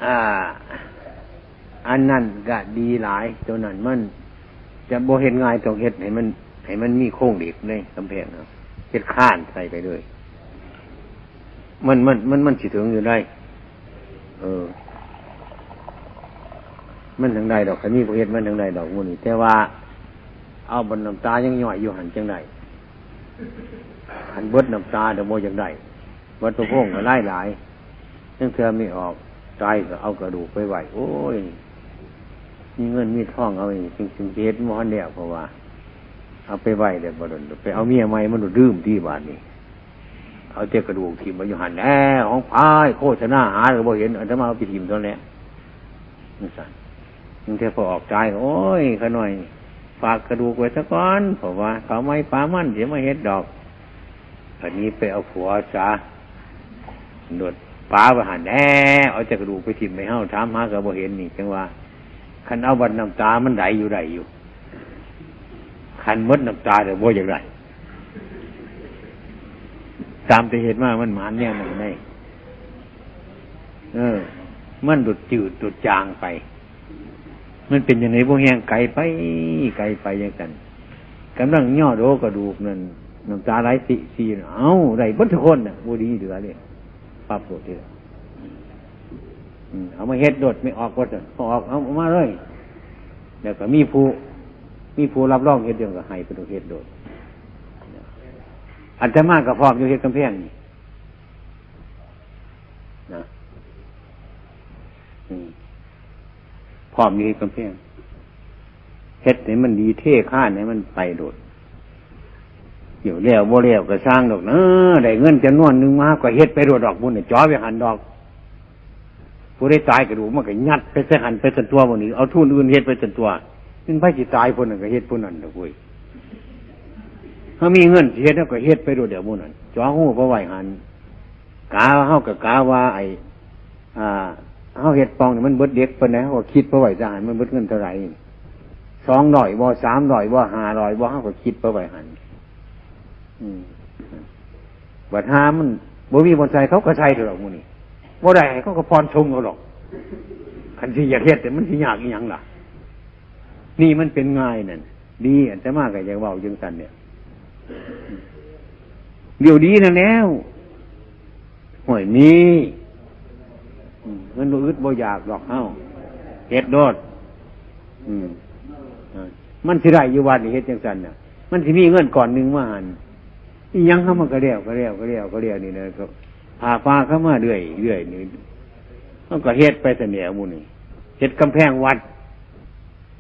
อ่าอันนั้นก็ดีหลายตัวนั้นมันจะบ่เฮ็ดง่ายต้องเฮ็ดให้มันมีโครงเหล็กในกำแพงครับเฮ็ดข้านใส่ไปเลยมันสิถึงอยู่ได้มันถึงได้ดอกคันนี้บ่เฮ็ดมันถึงได้ดอกหมู่นี้แต่ว่าเอาบนน้ำตายังย่อยอยู่หันจังได๋หันเบิดน้ำตาเดี๋ยวบ่จังได๋วัดตัวโพงก็หลายจังเทื่อไม่ออกใจก็เอากระดูกไปไว้โอ้ยมีเงินมีทองเอาอีกจริงๆเฮ็ดบ่ทันแล้วเพราะว่าเอาไปไว้เดี๋ยวบ่ดนไปเอาเมียใหม่มันดื้มที่บ้านนี้เอาแต่กระดูกทิ่มไว้อยู่หั่นแหละของพายโฆษณาหาก็บ่เห็นอาตมาเอาไปทิ่มตอนแล้วนั่นซั่นจังเทื่อพอออกใจโอ้ยขะหน่อยฝากกระดูกไว้ซะก่อนเพราะว่าเขาไม่ปามันเดี๋ยวมาเฮ็ดดอกอันนี้ไปเอาผัวซะโดดป้าว่าหั่นแหละเอาแต่กระดูกไปทิ่มไม่เฮาถามหาก็บ่เห็นนี่จังว่าคันเอาบัดน้ำตามันไหลอยู่คันมดน้ำตาเดี๋ยวบ่อย่างไรตามแต่เหตุว่ามันหมานเนี่ยมันได้มันดุดจืดดุดจางไปมันเป็นอย่างไรพวกแห้งไกลไปอย่างนั้นกำลังย่อโดกระดูกนั่นน้ำตาไหลสีเอาได้เบิดทุกคนน่ะบ่ดีเหลือเลยปั๊บโดดเลยเอามาเฮ็ดโดดไม่ออกก็จะพอออกเอามาเลยแล้วก็มีผู้รับรองเฮ็ดเดียวก็ให้เป็นเฮ็ดโดดอาตมาก็พร้อมอยู่เฮ็ดกำแพงนี่นะพร้อมอยู่เฮ็ดกำแพงเฮ็ดให้มันดีเท่ข้านให้มันไปโดดเดี๋ยวแล้วบ่แล้วก็สร้างดอกนะได้เงินจำนวนนึงมาก็เฮ็ดไปโดดดอกบุญจ่อไปหันดอกผู้ได้ตายกระดูกมันก็ยัดไปใส่หันไปสันตัวบ่นี้เอาทุนอื่นเฮ็ดไปสันตัวซึ่งไผสิตายพุ่นน่ะก็เฮ็ดพุ่นนั่นดอกเว้ยถ้ามีเงินสิเฮ็ดแล้วก็เฮ็ดไปโดดเดี๋ยวพุ่นนั่นจ่อฮู้บ่ไหวหันกาเฮาก็กาว่าเฮาเฮ็ดปองนี่มันเบิดเด็กปานใดเฮาก็คิดบ่ไหวซะหันมันเบิดเงินเท่าไหร่200บ่300บ่500บ่เฮาก็คิดบ่ไหวหันบัดหามันบ่มีบ่ใส่เขาก็ใส่เถอะดอกหมู่นี้บ่ได้เขาก็พรชงเอาหรอกคันสิอยากเฮ็ดแต่มันสิยากอีหยังล่ะนี่มันเป็นง่ายนั่นดีอาตมาก็อยากเว้าจังซั่นเนี่ยเดี๋ยวดีนั่นแล้วห่วยมีมันบ่อึดบ่อยากดอกเฮาเฮ็ดโดดมันสิได้อยู่วัดนี่เฮ็ดจังซั่นน่ะมันสิมีเงินก่อนนึงมาหั่นอีหยังเข้ามาก็แล้วนี่นะก็พาฟ้าเข้ามาเรื่อยนี่มันก็เฮ็ดไปแต่แนวหมู่นี่เฮ็ดกำแพงวัด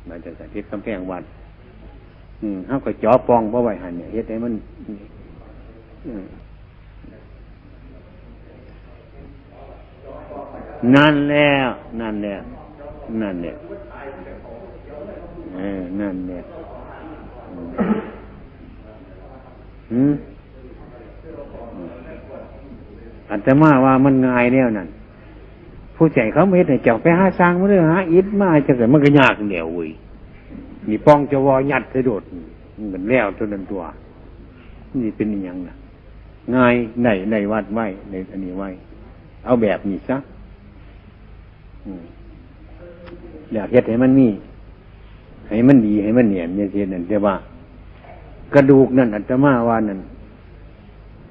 มันจังซั่นเฮ็ดกำแพงวัดเฮาก็จ่อปองบ่ไว้หั่นเนี่ยเฮ็ดให้มันนั่นแหละนั่นแหละนั่นแหละอาตมาว่ามันง่ายแล้วนั่นผู้ใจเขาเฮ็ดให้เจ้าไปหาสร้างมาเด้อหาอิฐมาจังซั่นมันก็ยากเดียวเว้ยนี่ป้องจะวอยัดใส่โดดมันแล้วตัวนั้นตัวนี่เป็นอีหยังน่ะง่ายในวัดไว้ในอันนี้ไว้เอาแบบนี้ซะอยากเฮ็ดให้มันมีให้มันดีให้มันเนียนอย่างเช่นนั้นแต่ว่ากระดูกนั่นอาตมาว่านั่น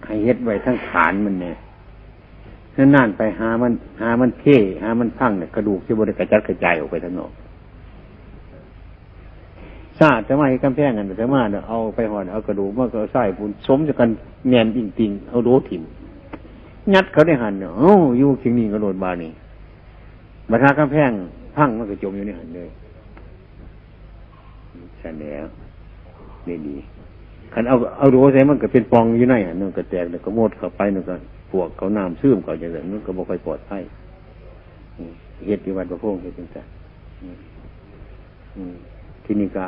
ให้เฮ็ดไว้ทั้งฐานมันเนี่ยนั่นไปหามันเท่หามันพังเนี่ยกระดูกสิบ่ได้กระจัดกระจายออกไปทั้งนอกซาแต่มาให้กำแพงกันแต่มาเนี่ยเอาไปห่อเอากระดูกมาก็ใส่ปูนสมจะกันแม่นจริงๆเอาโดถิ่มยัดเขาได้หั่นเนี่ยอยู่จริงนี่กระโดดบานี่บัดหากำแพงพังมันก็จมอยู่ในหั่นเลยใช่แล้วดีคันเอาโดใส่มันก็เป็นปองอยู่ในหั่นมันก็แตกแล้วก็หมดเข้าไปนั่นก็พวกเขาน้ำซึมเขาจังซั่นมันก็บ่ค่อยปลอดภัยเฮ็ดที่วัดประโพงเฮ็ดจังซั่นที่นี่ก็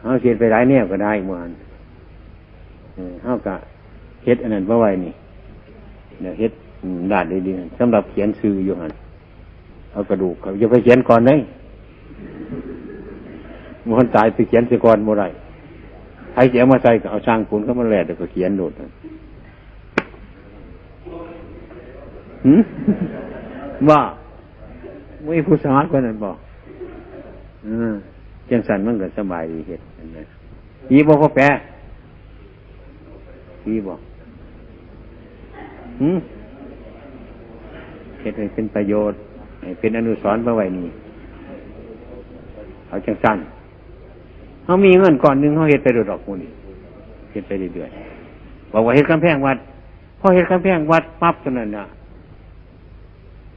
เฮาเฮ็ดไปหลายแนวก็ได้เหมือนเฮาก็เฮ็ดอันนั้นบ่ไว้นี่เนี่ยเฮ็ดด้านดีๆสำหรับเขียนชื่ออยู่หั่นเอากระดูกเขาจะไปเขียนก่อนได้มันตายไปเขียนเสียก่อนบ่ได้ใครจะเอามาใส่ก็เอาช่างปูนเข้ามาแลดแล้วก็เขียนโดด ว่าไม่ผู้สอนคนนั้นบอกจังสันมันก็สบายดีเฮ็ดนั่นแหละดีบ่พ่อแปะดีบ่เฮ็ดให้เป็นประโยชน์ให้เป็นอนุสรณ์มาไว้นี่เอาจังสันเฮามีเงินก่อนนึงเฮาเฮ็ดไปโดดดอกหมู่นี่เฮ็ดไปเรื่อยๆบอกว่าเฮ็ดกำแพงวัดพอเฮ็ดกำแพงวัดปั๊บเท่านั้นน่ะ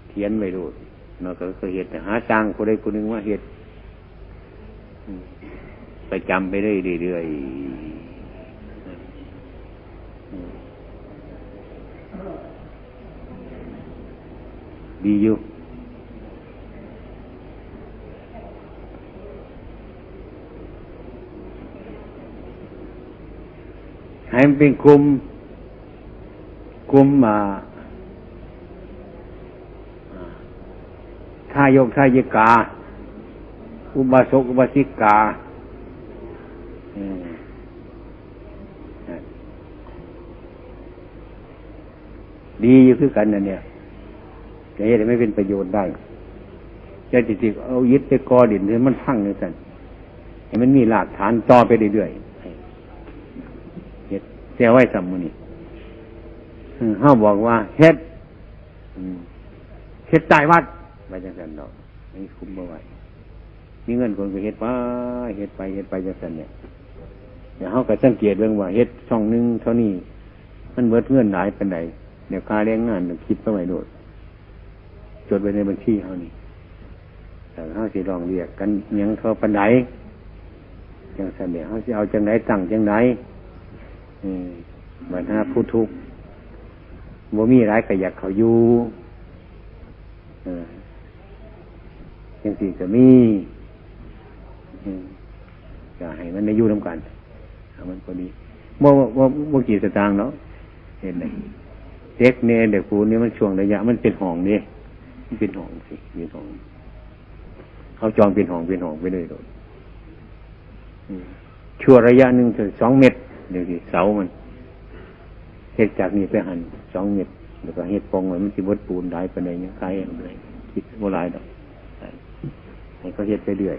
เขียนไว้โดดเนาะก็เฮ็ดหาสร้างผู้ใดผู้หนึงมาเฮ็ดไปจำไปเรื่อยๆดีอยู่ให้มันเป็นกลุ่มทายกทายิกาอุบาสกอุบาสิกาดีอยู่คือกันนะเนี่ยจะให้ไม่เป็นประโยชน์ได้จะติดเอายึดไปกอดินให้มันพังเลยกันให้มันมีหลักฐานต่อไปเรื่อยๆเฮ็ดเสียไว้สำมือนี่เฮาบอกว่าเฮ็ดใต้วัดไปจังซั่นดอกนี่คุ้มบ่ไหวมีเงินคนก็เฮ็ดไปจังซั่นเนี่ยเดี๋ยวเฮาก็สังเกตเบิ่งว่าเฮ็ดช่องนึงเท่านี้มันเบิดเงินหลายปานใดเดี๋ยวค่าแรงงานคิดไปไว้โดดจดไว้ในบัญชีเฮานี่แต่เฮาสิลองเรียกกันหยังเท่าปานใดจังซั่นเนี่ยเฮาสิเอาจังไดตั้งจังไดบัดหาผู้ทุกข์บ่มีหลายก็อยากเขาอยู่จังซี่ก็มีจะให้มันได้อยู่นำกันมันพอดีบ่กี่สตางค์เนาะเห็นไหมเด็กเนี่ยเด็กผู้นี้มันช่วงระยะมันเป็นห้องนี่มันเป็นห้องสิเป็นห้องเขาจองเป็นห้องไปเลยโดดชั่วระยะนึงถึง2 เมตรเดี๋ยวสิเสามันเฮ็ดจากนี้ไปหัน2 เมตรแล้วก็เฮ็ดปองไว้มันสิบดปูนได้ปานใดยังคล้ายอะไรคิดบ่หลายดอกให้เขาเฮ็ดไปเรื่อย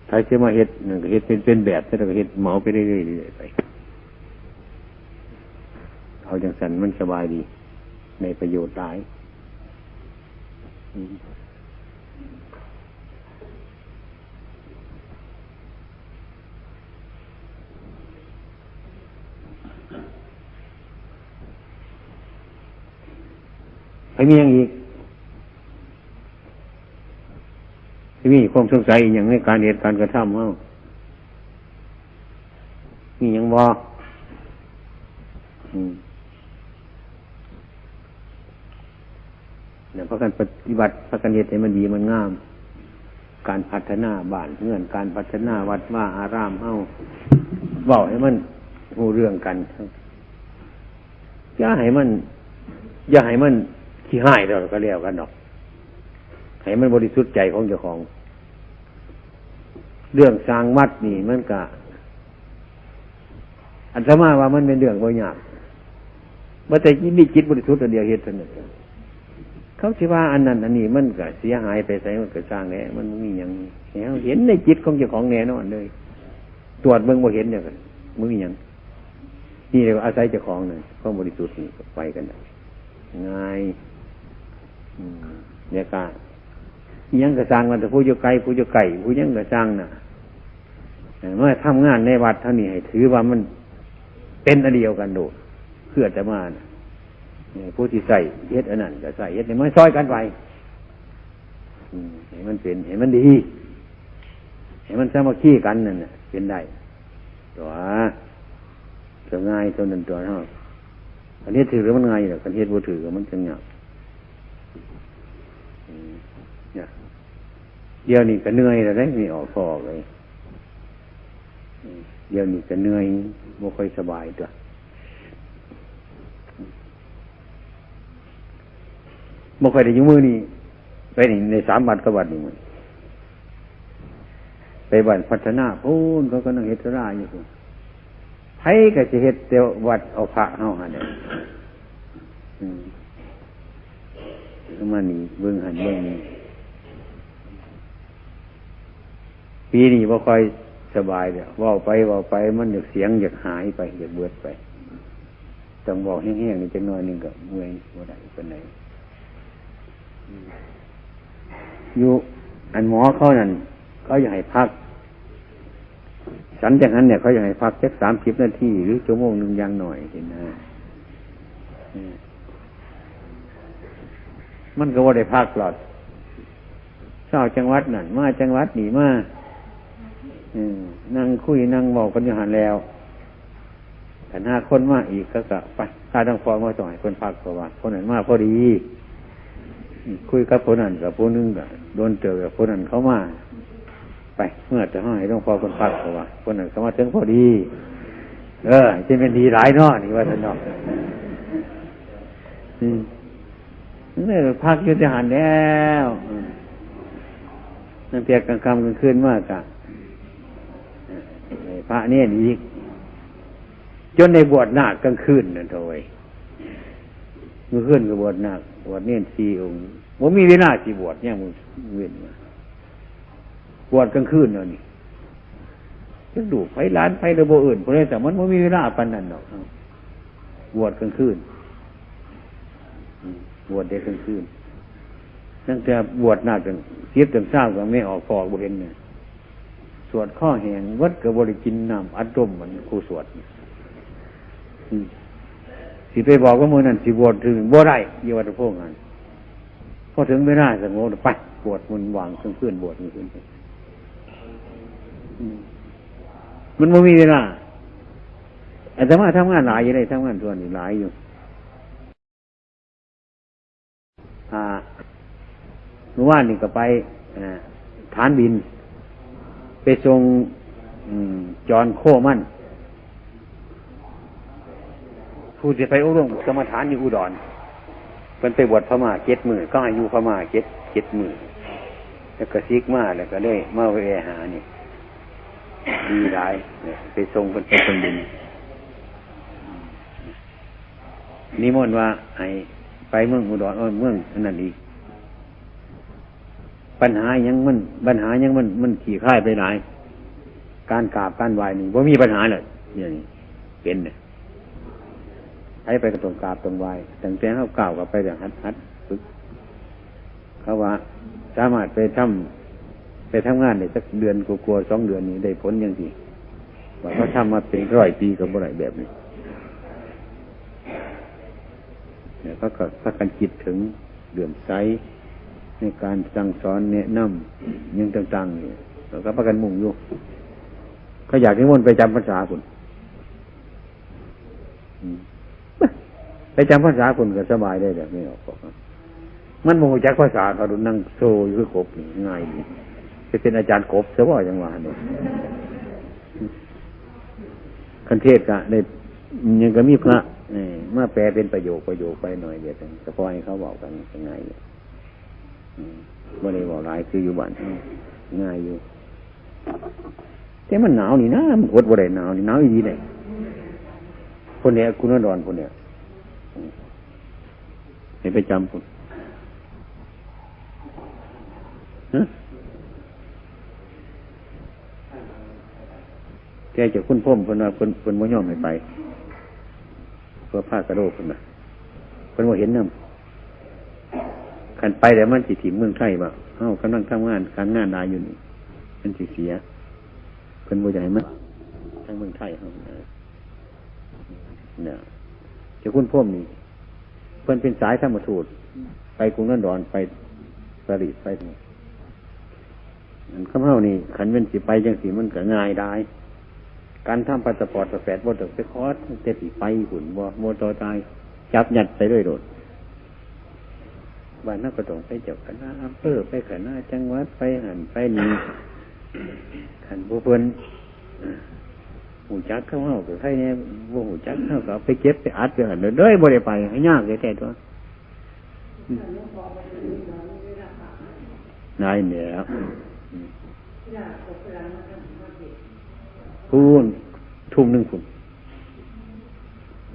ถ้าสิมาเฮ็ดนั่นก็เฮ็ดเป็นแบบแล้วก็เฮ็ดเหมาไปเรื่อยๆไปเอาจังซั่นมันสบายดีในประโยชน์หลายมีอย่างอีกมีความสงสัยอย่างในการเหตุการณ์กระทำเฮามีอย่างบ่เนี่ยเพราะการปฏิบัติพระกันเหตุให้มันดีมันงามการพัฒนาบ้านเมืองการพัฒนาวัดว่าอารามเฮาเว้าให้มันรู้เรื่องกันอย่าให้มันขี้หายเราก็เรียกกันดอกให้มันบริสุทธิ์ใจของเจ้าของเรื่องสร้างวัดนี่มันก็อันสมาว่ามันเป็นเรื่องบ่ยากบ่แต่มีจิตบริสุทธิ์อันเดียวเฮ็ดเท่านั้นเขาสิว่าอันนั้นอันนี้มันก็เสียหายไปไสมันก็สร้างแหน่มันมีหยังเห็นในจิตของเจ้าของแน่นอนเลยตรวจเบิ่งบ่เห็นเนี่ยกันมึงมีหยังนี่เรียกว่าอาศัยเจ้าของนั่นความบริสุทธิ์นี่ไปกันได้ง่ายเนี่ยก็ยังกระสร้างมันแต่ผู้อยู่ไกลผู้อยู่ไกลผู้ยังกระสร้างน่ะเมื่อทำงานในวัดเท่านี้ให้ถือว่ามันเป็นอันเดียวกันโดดเพื่อจะมาผู้ที่ใส่เฮ็ดอันนั้นก็ใส่เฮ็ดให้มันซอยกันไปให้มันเป็นให้มันดีให้มันสามัคคีกันนั่นน่ะเป็นได้ตัวง่ายตัวนั้นตัวเท่าอันนี้ถือแล้วมันง่ายแต่กันเฮ็ดบ่ถือมันจังยากเดี๋ยวนี้ก็เหนื่อยแล้วได้ไม่ออกคอเลยเดี๋ยวนี้ก็เหนื่อยบ่ค่อยสบายตัวบ่ค่อยได้อยู่มือนี่ไปนี่ใน3 วันกับวัดนี่มันไปบ้านพัฒนาพูนเขาก็นั่งเฮ็ดธุระอยู่พุ่นไผก็สิเฮ็ดแต่วัดเอาพระเฮาหั่นน่ะ มานี่เบิ่งหันเบิ่งนี่ปีนี้บ่ค่อยสบายเด้อเว้าไปมันอยากเสียงอยากหายไปอยากเบิดไปต้องบอกแห้งๆนี่จักหน่อยนึงก็เมื่อยบ่ได้ปานใดอยู่อันหมอเขานั่นเขาอยากให้พักฉันจากนั้นเนี่ยเขาอยากให้พักสัก30 นาทีหรือชั่วโมงนึงอย่างหน่อยเห็นนะมันก็ว่าได้พักหลอดเช้าจังหวัดนั่นมาจังหวัดนี่มานั่งคุยนั่งบอกกันอยู่หันแล้วแต่หน้าคนมาอีกก็ไปถ้าต้องฟ้องมาส่งให้คนพักเพราะว่าคนนั้นมาพอดีคุยกับคนนั้นกับคนนึงก็โดนเจอกับคนนั้นเขามาไปเมื่อจะให้ต้องฟ้องคนพักเพราะว่าคนนั้นเขามาถึงพอดีจะเป็นดีหลายเนาะนี่ว่าท่านเนาะนี่พักอยู่ที่หันแล้วนั่งเตียกกลางค่ำกลางคืนมากอะพระเนี่ยอีกจนในบวชนาคกลางคืนนั่นโถยเมื่อคืนก็บวชนาคบวชเนี่ย4 องค์ผมมีเวลาสิบวชเนี่ยมึงเว้นมาบวชกลางคืนเนาะนี่จะดูไฟร้านไฟระบบอื่นพวกนี้แต่มันไม่มีเวลาปานนั้นหรอกบวชกลางคืนบวชได้กลางคืนตั้งแต่บวชนาคกันเสียบเต็มเศร้าก็ไม่ออกฟอกบ่เห็นเนี่ยสวดข้อแห่งวัดกับบริกินน้ำอัดลมเหมือนครูสวดสิไปบอกว่ามือนั่นสิบวชถึงบ่ได้เยาวัตพงศ์นั้นพอถึงไม่ได้สงบไปบวชมันวางเครื่องเพื่อนบวชมันขึ้นไปมันไม่มีเวลาแต่ว่าทำงานหลายอยู่ได้ทำงานส่วนนี้หลายอยู่เมื่อวานนี่ก็ไปฐานบินไปส่งจอนโคมั่นผู้จะไปอบรมกรรมฐานอยู่อุดรเป็นไปบวชพม่า7 มื้อก็ให้อยู่พม่า7 มื้อแล้วก็ซิกมาแล้วก็ได้มาแวะหานี่ดีหลายเนี่ยไปส่งเป็นคนบินนิมนต์ว่าให้ไปเมืองอุดรเมืองนั่นอีกปัญหายังมันขี่ค่ายไปหลายการกราบการไหว้นี่บ่มีปัญหาเลยอย่างนี้เป็นเนี่ยให้ไปกระตรงกราบตรงไหว้ตั้งแต่เขากล่าวกับไปอย่างฮัดฝึกเขาว่าสามารถไปทำงานได้สักเดือนกลัวๆ2 เดือนนี้ได้ผลอย่างดีว่าเขาทำมาเป็น100 ปีกับบ่ได้แบบนี้เนี่ยเขาก็พักกันจิตถึงเดือมใสในการสั่งสอนแนะนำยังต่างๆอยู่แล้วก็พักกันมุ่งอยู่เขาอยากนิมนต์ไปจำพรรษาคุณไปจำภาษาคุณก็สบายได้แบบนี้ออกมันโมโหจักภาษาเขาดูนั่งโซ่อยู่คือกบนี่ง่ายดีจะเป็นอาจารย์กบเสียว่าอย่างว่าเนี่ยคันเทศกะได้ยังก็มีพระมาแปลเป็นประโยคไปหน่อยเดียวแต่พอให้เขาบอกกันง่ายบ่ได้บอกหลายคืออยู่บ้านง่ายอยู่แต่มันหนาวนี่นะมันอดบ่ได้หนาวนี่หนาวอีดีเลยคนเนี้ยคุณนดรคนเนี้ยให้ไปจำคุณแกจะคุ้นพ่มคนว่าคนบ่ยอมให้ไปเพื่อผ้ากระโดดคนน่ะคนบ่เห็นน้ำขันไปแต่มันสิถิ่มเมืองไทยบ่กำลังทำงานการงานได้อยู่นี่มันสิเสียคนบ่ใหญ่มั้ยทั้งเมืองไทยเขาเนี่ยจะคุ้นพ่มนี่เพิ่นเป็นสายธรรมทูตไปกรุงลอนดอนไปปารีสไปอันคำเฮานี่ขันเป็นสิไปจังสิมันก็ง่ายได้การทำพาสปอร์ตแฝดบ่ต้องไปคอร์สแต่สิไปหุ่นบ่โมตอตายจับยัดไปด้วยโดดบ้านนั้นก็ต้องไปเจ้าคณะอำเภอไปคณะจังหวัดไปหันไปนี่ขันผู้เพิ่นหูจักเข้าเฮาก็ใครเนี่ยบ่หูจักเฮาก็ไปเก็บไปอัดไปหั่นเด้อบ่ได้ไปให้ยากแท้ๆตัวนายเนี่ยครับพูนทุ่ม1พุ่น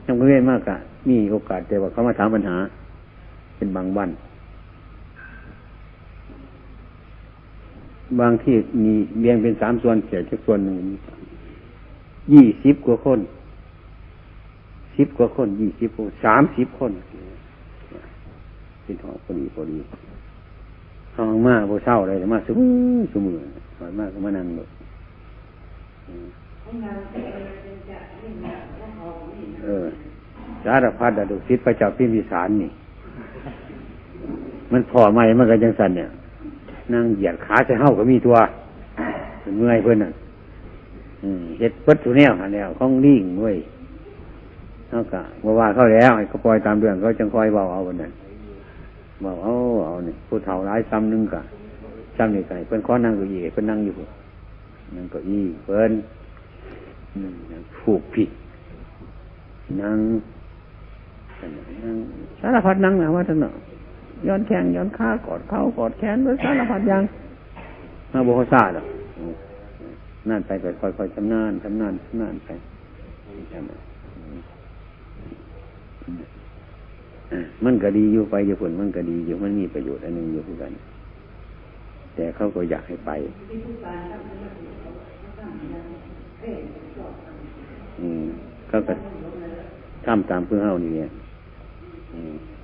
ยังบ่แม่นมากอ่ะมีโอกาสแต่ว่าเขามาถามปัญหาเป็นบางวัน บางที่มีเลี้ยงเป็น3 ส่วนเสียจากส่วนหนึ่ง20 กว่าคน10 กว่าคน20 คน30 คนเป็นหอพอดีห้องมาบ่เศร้าเลยมาซุมื้อหอยมากก็มานั่งเลยสารพัดดุสิตพระเจ้าพิมพิสารนี่มันพอใหม่มันก็จังสั่นเนี่ยนั่งเหยียดขาใส่เฮ้าก็มีตัวเมื่อยเพิ่นน่ะเฮ็ดปัดทุแนวหาแนวของลิงเว้ยเฮาก็บ่ว่าเขาแล้วให้เขาปล่อยตามเรื่องเขาจังค่อยเว้าเอาบัดนั้นเว้าเอานี่ผู้เฒ่าหลายซ้ำนึงก็ซ้ำนี่ก็เพิ่นขอนั่งเก้าอี้เพิ่นนั่งอยู่นั่งเก้าอี้เพิ่นผูกผิดนั่งสารพัดนั่งนะว่าท่านเนาะย้อนแข้งย้อนขากอดเข่ากอดแขนด้วยสารพัดอย่างมาโบซาดอกนั่นไปค่อยๆชำนาญไปมันก็ดีอยู่ไปอยู่ผลมันก็ดีอยู่มันมีประโยชน์อันนึงอยู่เหมือนกันแต่เขาก็อยากให้ไปเขาก็ทำตามเพื่อเฮานี่เนี่ย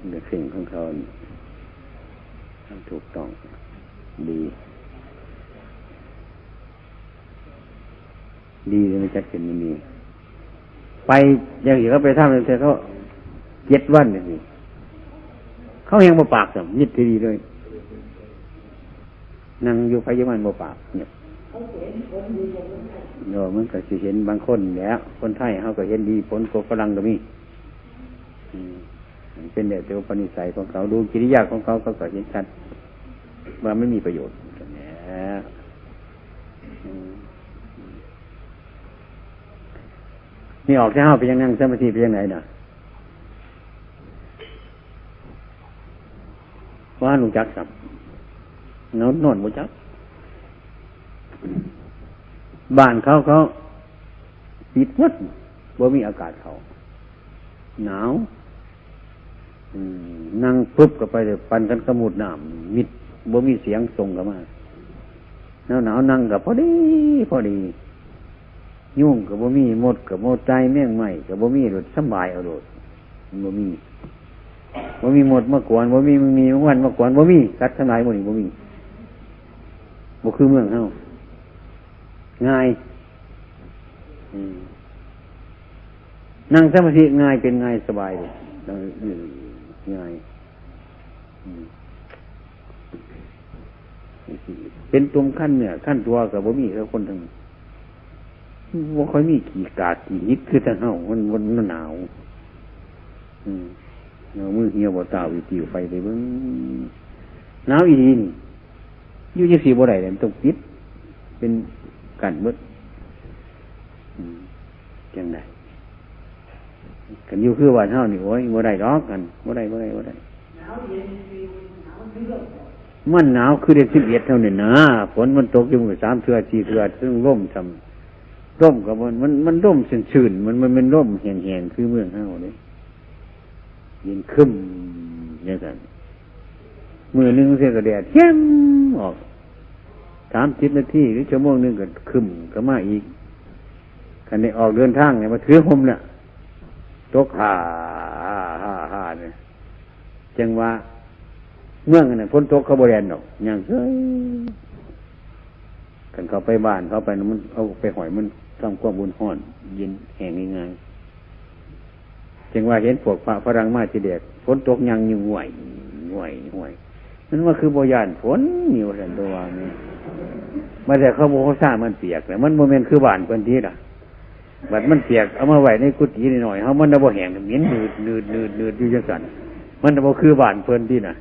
เป็นสิ่งของเขาทำถูกต้องดีเลยไม่จัดเป็นมันดีไปอย่างอื่นเขาไปทำแต่เขา7 วันนี่เขาแหงบ่ปากสัมนิดทีดีเลยนั่งอยู่ไปยี่วันบ่ปากเนี่ยมันก็สิเห็นบางคนแล้วคนไทยเขาก็เห็นดีผลกว่าฝรั่งก็มีเป็นเด็กแต่ว่าปณิสัยของเขาดูกิริยาของเขาก็เห็นชัดว่าไม่มีประโยชน์แล้วนี่ออกจากห้าไปยังนั่งสมาธิไปยังไหนน่ะว่าหนูจักสับนอนบ่จักบ้านเขาปิดวัดบ่มีอากาศเขาหนาวนั่งปุ๊บก็ไปเลยปันกันกระมุดน้ำมิดบ่มีเสียงส่งกันมาหนาวนั่งกับพอดียุ่งกับบ่มีหมดกับหมดใจแม่งใหม่กับบ่มีรถสบายเอารถบ่มีหมดมากวนบ่มีวันมากวนบ่มีสัตว์ทั้งหลายบ่นี่บ่มีบ่คือเมืองเฮาง่ายนั่งสมาธิง่ายเป็นง่ายสบายเลยง่ายเป็นตุ่มขั้นเนี่ยขั้นตัวกับบ่มีแล้วคนทั้งว่าค่อยมีกี่กาดกี่นิดคือทั้งเฮามันหนาวมือเหี่ยวบ่ตาวิติวไปเลยเบิ่งหนาวอีนี่อยู่จังซี่บ่ได้เลยต้องปิดเป็นกันเบิดจังได๋กันอยู่คือว่าเฮานี่โอ้ยบ่ได้ดอกกันบ่ได้หนาวเย็นมันหนาวคือเดือน11เท่านั้นนะฝนมันตกอยู่มื้อ3 เทื่อ4 เทื่อซึ่งร่มกับมันร่มชื้นๆมันร่มแห้งๆคือเมืองเฮาเด้เย็นคึ้มจังซั่นมื้อนึงเสียก็แดดเข้มออก30 นาทีหรือชั่วโมงนึงก็คึ้มก็มาอีกคันได้ออกเดินทางเนี่ยมาถือห่มน่ะตกห่าเนี่ยจังว่าเมืองนั่นฝนตกเขาบ่แล่นดอกอย่างเอ้ยกันเขาไปบ้านเขาไปมันเอาไปหอยมันทำความบุญฮ้อนเย็นแห้งง่ายๆจังว่าเห็นพวกพระฝรั่งมาสิเด็กฝนตกยังอยู่ห่วยนั่นว่าคือบ่ย่านฝนนี่ว่าซั่นตัวว่านี่มาแต่เขาบ่เขาสร้างมันเปียกแล้วมันบ่แม่นคือบ้านเพิ่นที่ล่ะบัดมันเปียกเอามาไว้ในกุฏินิดหน่อยเฮามันบ่แห้งเหม็นนืดอยู่จังซั่นมันบ่คือบ้านเพิ่นที่น่ะ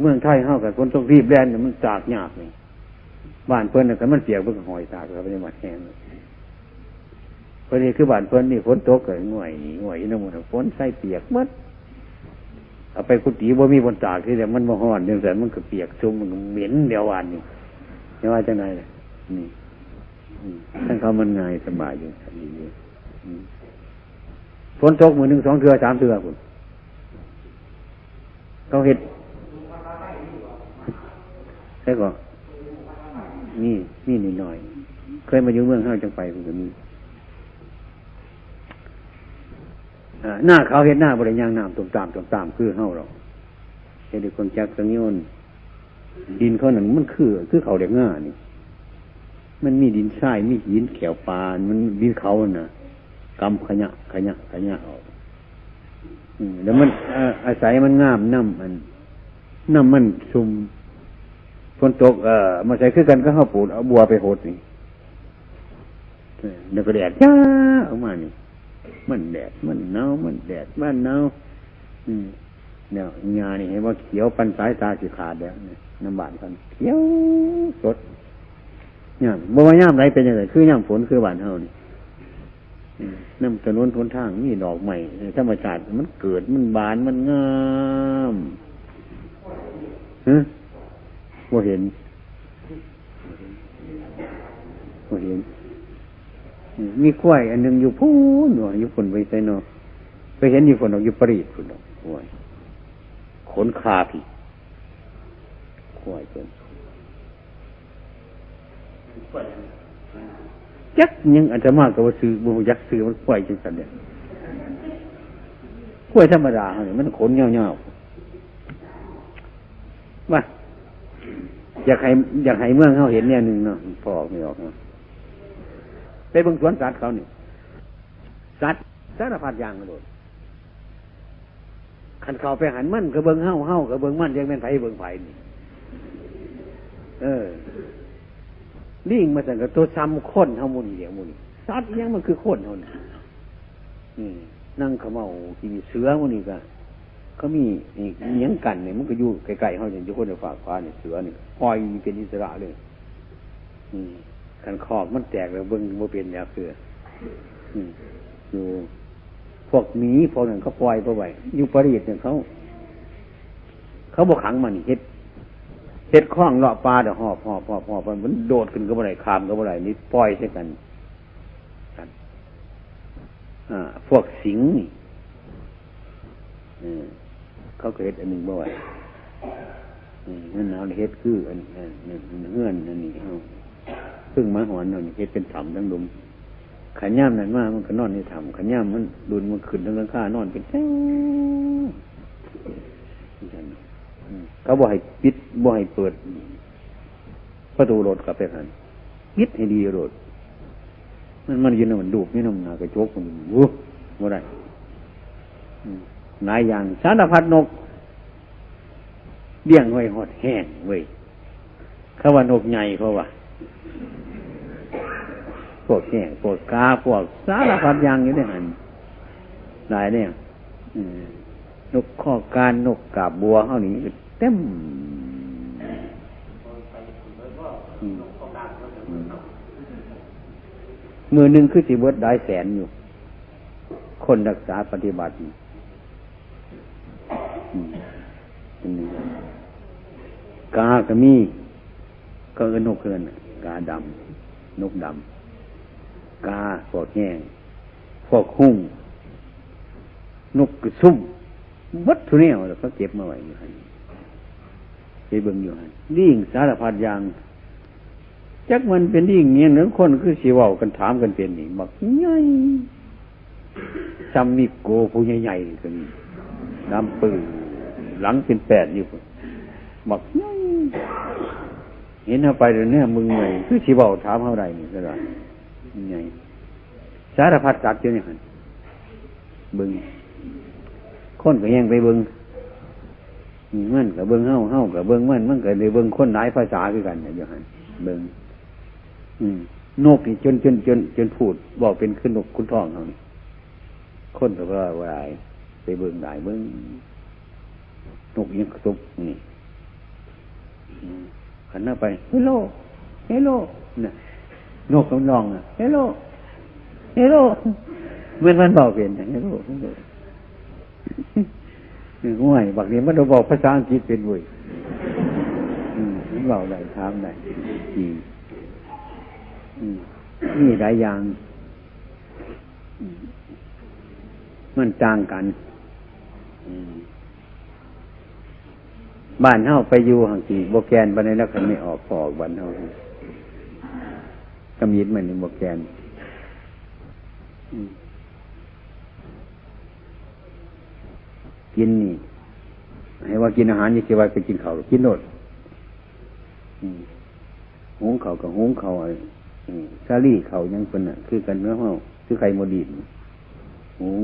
เมืองไทยเฮาก็คนต้องรีบแล่นมันตากยากนี่บ้านเพิ่นน่ะก็มันเปียกเพิ่นก็หอยตากเข้าไปในหมัดแห้งพอดีคือบ้านเพิ่นนี่ฝนตกก็ง่วยอยู่นำหมดฝนใส่เปียกหมดเอาไปกุฏิบ่มีบนตากที่แต่มันบ่ร้อนจังซั่นมันก็เปียกซุ่มมันก็เหม็นเดี๋ยววานนี่แต่ว่าจังได๋ล่ะนี่ทั้งเขามันง่ายสบายอยู่ดีฝนตกมื้อนึง2 เทื่อ3 เทื่อพุ่นเขาเฮ็ดใช่ก่อน นี่นิดหน่อยเคยมาอยู่เมืองเฮาจังไปเพิ่นก็มีหน้าเขาเฮ็ดหน้าบ่ได้ย่างน้ำตุ่มตามคือเฮาหรอกเฮ็ดด้วยคนจักสังโยนดินเขานั่นมันคือเขาเด็กง่านี่มันมีดินทรายมีหินแขวปานมันดินเขาน่ะกำขยะออกแล้วมันอาศัยมันงามน้ำมันซุ่มฝนตกมาใส่คือกันก็เฮาปลูกเอาบัวไปโหดนี่แล้วก็แดดจ้าออกมานี่มันแดดมันหนาวมันแดดมันหนาวเนี่ยงานี่เห็นว่าเขียวปันสายตาสิขาดแล้วน้ำบานกันเขียวสดเนี่ยบ่ว่าย่ามไรเป็นยังไงคือย่ามฝนคือบ้านเฮานี่น้ำถนนหนทางมีดอกใหม่ธรรมชาติมันเกิดมันบานมันงามบ่เห็นมีกล้วยอันนึงอยู่พูนอยู่ฝนไว้ใส่เนาะไปเห็นอยู่ฝนอยู่ปรีดฝนกล้วยขนคาพี่กล้วยจนยักยังอาจจะมากกว่าซื้อบุยักซื้อมันกล้วยจังสันเนี่ยกล้วยธรรมดาเนี่ยมันขนเงาว่าอยากให้เมืองเขาเห็นเนี่ยหนึ่งเนาะพอไม่ออกเนาะไปเบิ่งสวนสัตว์เขาเนี่ยสัตว์สารพัดอย่างเลยขันเขาไปหันมันก็เบิ่งเฮาก็เบิ่งมันยังเป็นไผเบิ่งไผนี่ลิงมาสั่งกับตัวซ้ำข้นเฮามุนเดียวมุนสัตว์ยังมันคือข้นเฮานี่นั่งเขาเมากินเสือมุนี่ก็เขามีเลี้ยงกันเนี่ยมันก็อยู่ไกลๆเฮาอย่างอยู่คนในฝากฟ้าเนี่ยเสือนี่ปล่อยเป็นอิสระเลยขันคอบมันแตกแล้วเบิ่งบ่เป็นแล้วคืออยู่พวกหมีพวกนั้นเขาปล่อยไปไว้อยู่ปรีดเนี่ยเขาบ่ขังมันเฮ็ดคล้องเลาะปลาเดี๋ยวหอบมันโดดขึ้นก็บ่ได้คามก็บ่ได้นี่ปล่อยใช่กันพวกสิงนี่เขาก็เฮ็ดอันนึงบ่ไว้นั่นเอาเฮ็ดคืออันเฮือนอันนี้เฮาพึ่งมาหอนนั่นเฮ็ดเป็นถ้ำทั้งดุมขันย่ามนั่นมามันก็นอนในถ้ำขันย่ามมันดุนมันขึ้นทั้งหลังคานอนเป็นแถวเขาบ่ให้ปิดบ่ให้เปิดประตูรถกลับไปหันปิดให้ดีรถมันยืนมันดูบนี่น้ำหนากระโจกมันบ่ได้หลายอย่างสารพัดนกเลี้ยงไว้หอดแห้งเว้ยเขาว่านกใหญ่เพราะว่าพวกแห้งพวกกาพวกสารพัดอย่างอยู่ในหันหลายเนี่ยนกข้อการนกกาบบัวเท่านี้เต็มมือหนึ่งคือสิเบิดได้แสนอยู่คนรักษาปฏิบัติกาก็มีก็นกเกินกาดำนกดำกาพวกแห้งพวกหุ้งนกกระซุ่มวัดทุเรียนแล้วก็เก็บมาไว้อยู่หันไปเบิ่งอยู่หันลิ่งสารพัดอย่างจักมันเป็นลิ่งเงี้ยหนึ่งคนคือสิเว้ากันถามกันเป็นนี่บักใหญ่ซ้ำนี่โกผู้ใหญ่ๆก็มีน้ำปืนหลังเป็น8อยู่บักใหญ่เห็นเอาไปเดี๋ยวนี้มึงไงคือสิเว้าถามเฮาได้นี่ก็ได้ใหญ่สารพัดสัตว์อยู่นี่หั่นเบิ่งคนก็แย่งไปเบิ่งมันก็เบิ่งเฮาก็เบิ่งมันก็ได้เบิ่งคนหลายภาษาคือกันอยู่หั่นเบิ่งนกนี่จนพูดบอกเป็นคือนกคุณทองเฮานี่คนก็ว่าหลายไปเบิ่งหลายเบิ่งนกยังกระตุกนี่ขันหน้าไปเฮลโลน่ะนกกำลังเฮลโลเหมือนมันบอกเป็นเฮลโลง่วยบักนี้มันบอกภาษาอังกฤษเป็นเว้ยเราได้ถามได้นี่หลายอย่างมันต่างกันบ้านเฮาไปอยู่ห่างกี่โบแกนบ้านในนักขันไม่ออกบ้านเฮา กำยิดมันนี่บ่แกนกินนี่ให้ว่ากินอาหารอย่าคิดว่าไปกินข้าวกินโนดหุงข้าวกับหุงข้าวซาลี่ข้าวยังเป็นน่ะคือกันเนื้อห้าวคือไข่โมดีนหุง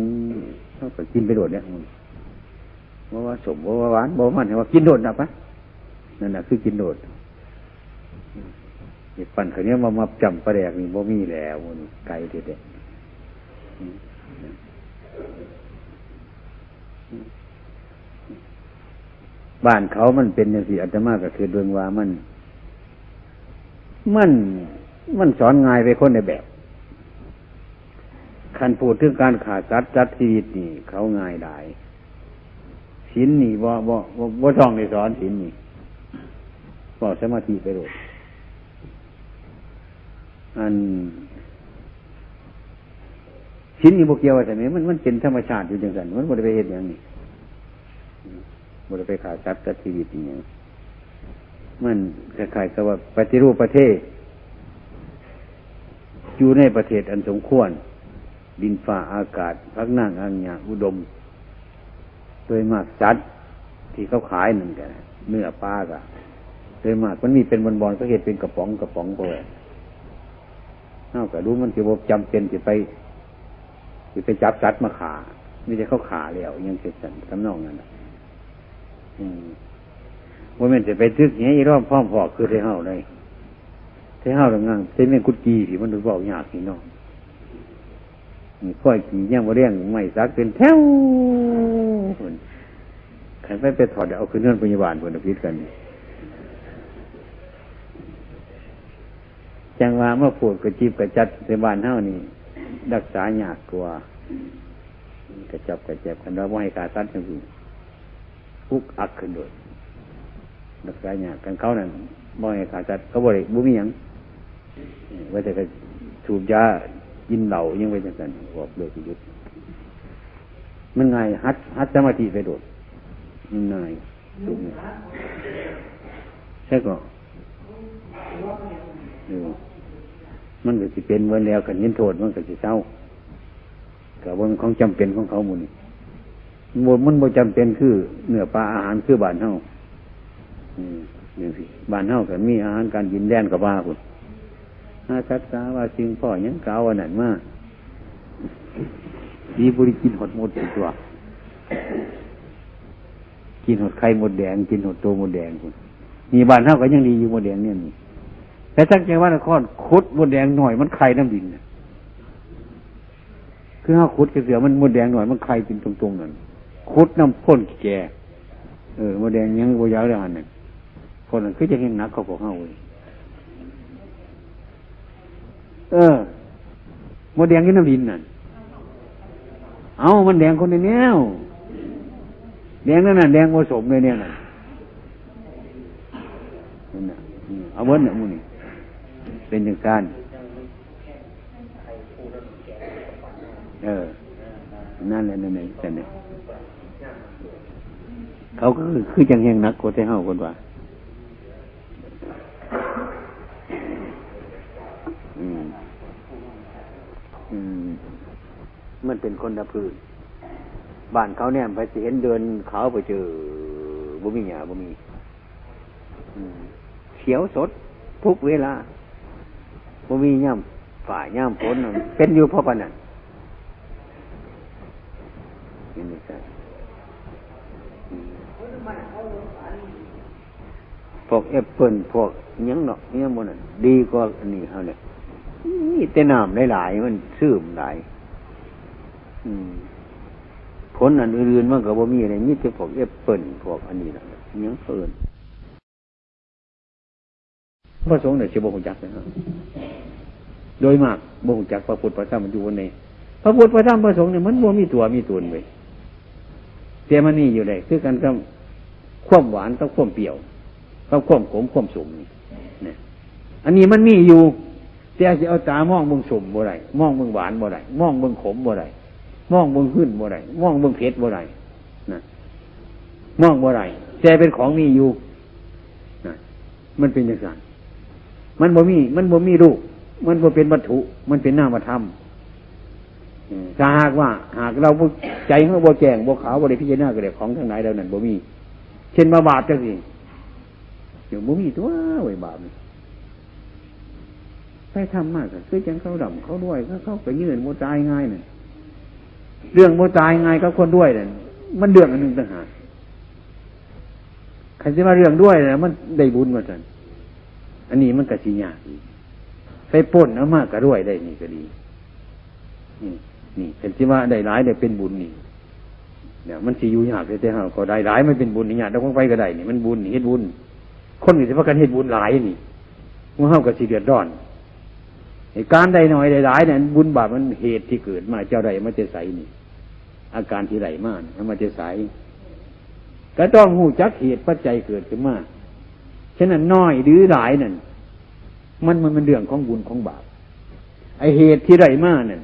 เท่ากับกินไปโดดเนี่ยว่าสมว่าหวานบ่มันให้ว่ากินโดดนะปะนั่นแหละคือกินโดดปั่นเขาเนี้ยมาจำประแดกนี่บ่มีแล้วไก่เด็ดบ้านเขามันเป็นอย่างที่อาตมาก็คือดวงว่ามันสอนง่ายไปคนในแบบคันพูดถึงการขาดสัตว์จัดชีวิตนี่เขาง่ายได้ศีลนี่บ่ต้องได้สอนศีลนี่บ่สมาธิไปโดดอันศีลนี่บ่เกี่ยวแต่เนี่ยมันเป็นธรรมชาติอยู่จังซั่นมันบ่ได้ไปเฮ็ดหยังนี่บ่ได้ไปขาดสัตว์จัดชีวิตนี่มันคล้ายๆกับว่าปฏิรูปประเทศอยู่ในประเทศอันสมควรดินฟ้าอากาศพักนั่งอังญาอุดมโดยมากสัตว์ที่เขาขายนั่นแกเนื้อปลาก็โดยมากมันมีเป็นบอลๆก็เห็นเป็นกระป๋องพอเท่ากับรู้มันจะบ่จำเป็นจะไปจับสัตว์มาขาไม่ใช่เขาขาแล้วยังเกิดสันทำนองนั้นว่ามันจะไปทึกเงี้ยอีรอบพร้อมพอคือเท่าเลยเท่าดังงั้นเท่เป็นกุดกีที่มันดูบอกยากนี่น้องนี่ค่อยขี่ย่างมาเรียงไม่ซักเป็นแถวใครไปถอดเอาขึ้นเงื่อนพยาบาลคนพิษกันจังว่าเมื่อปวดกระจิบกระจัดในบ้านเท่านี้รักษายากกว่ากระจับกระเจ็บกันเราไม่ให้การตัดอย่างอื่นพุกอักขึ้นโดยรักษายากกันเขานั่นไม่ให้การตัดเขาบริบุมีหยังไว้แต่ก็ถูกยากินเหล่ายังไว้จังกันบอกเลยที่ยุดมันไงฮัดสมาธิไปโดดมันไงถูกไหมใช่ก็มันก็สิเป็นวันแล้วกันยินโทษมันก็สิเศร้ากับว่าของจำเป็นของเขาหมดมันบ่จำเป็นคือเนื้อปลาอาหารคือบ้านเฮาอย่างสิบ้านเฮาก็มีอาหารการกินแดนกับว่าพุ่นหาทัศนาว่าสิ่งพ่อยังกล่าวว่านั่นมาดีบริกินหดหมดตัวกินหดไข่หมดแดงกินหดโตหมดแดงพุ่นมีบ้านเฮาก็ยังดีอยู่หมดแดงเนี่ยนี่แต่ตั้งใจว่านครขุดมดแดงหน่อยมันไข่น้ำดินคือถ้าขุดกระเสือมันมดแดงหน่อยมันไข่กินตรงๆนั่นขุดน้ำพ่นแก่มดแดงยังโวยาวเลยอันนั้นคนนั้นคือจะเห็นนักเขาบอกเฮาเลยมดแดงกินน้ำดินนั่นมันแดงคนในแนวแดงนั่นน่ะแดงผสมเลยเนี่ยน่ะนั่นน่ะเอาเบิ้ลเนี่ยมูนี่เป็นอย่างการนั่นแหละแต่เนี่ยเขาก็คือจังแห่งนักโคเทเฮาคนว่ามันเป็นคนละพื้นบ้านเขาเนี่ยไปเห็นเดินเขาไปเจอบ่มีหญ้าบ่มีเขียวสดทุกเวลาบ่มีย่ำฝ่ายย่ำฝนเป็นอยู่เพราะปานนั้นนี่ใช่พวกแอปเปิ้ลพวกยังเนาะเนี่ยมันน่ะดีกว่าอันนี้เฮาเนี่ยนี่แต่น้ำหลายๆมันซึมหลายผลอันอื่นๆมันก็บ่มีอะไรมีแต่พวกแอปเปิ้ลพวกอันนี้น่ะยังเพิ่นพระสงฆ์เนี่ยสิบ่ฮู้จักนะครับโดยมากบ่ฮู้จักพระพุทธพระธรรมมันอยู่ในพระพุทธพระธรรมพระสงฆ์เนี่ยมันบ่มีตัวมีตนเว้ยแต่มันนี่อยู่ได้คือกันกับความหวานกับความเปรี้ยวกับความขมความสุขนี่เนี่ยอันนี้มันมีอยู่แต่สิเอาตามองเบิ่งสุขบ่ได้มองเบิ่งหวานบ่ได้มองเบิ่งขมบ่ได้มองเบิ่งขึ้นบ่ได้มองเบิ่งเผ็ดบ่ได้นะมองบ่ได้แต่เป็นของมีอยู่นะมันเป็นจังซั่นมันบ่มีรูป มันบ่เป็นวัตถุมันเป็นนามธรรมถ้าหากเราใจของเราบ่แจ้งบ่ขาวบ่ได้พิจารณาก็ได้ของทั้งหลายเหล่านั้นบ่มีเช่นบาปจังซี่เดี๋ยวบ่มีตัวไว้บาปไปทำมากคือจังเขาดำเขาด้วยเขาไปยืนโมตายง่ายเนี่ยเรื่องโมตายง่ายกับคนด้วยเนี่ยมันเรื่องอันหนึ่งต่างหากใครจะมาเรื่องด้วยเนี่ยมันได้บุญมาจันอันนี้มันกระชิญาไปป่นเอามากกระด้วยได้นี่ก็ดีนี่เป็นที่ว่าได้หลายได้เป็นบุญนี่เนี่ยมันสิอยู่ยากเลยแต่เราก็ได้หลายมันเป็นบุญนี่ยากเราคงไปก็ได้นี่มันบุญนี่เฮ็ดบุญคนอื่นจะพากันเฮ็ดบุญหลายนี่มันเฮาก็สิเดือดร้อนการใดหน่อยใดหลายเนี่ยบุญบาปมันเหตุที่เกิดมาเจ้าใดมันจะใสนี่อาการที่ไหลมาเนี่ยมันจะใสก็ต้องหูจักเหตุปัจจัยเกิดขึ้นมาฉะนั้นน้อยหรือหลายนั่นมันเรื่องของบุญของบาปไอเหตุที่ไหลมานั่น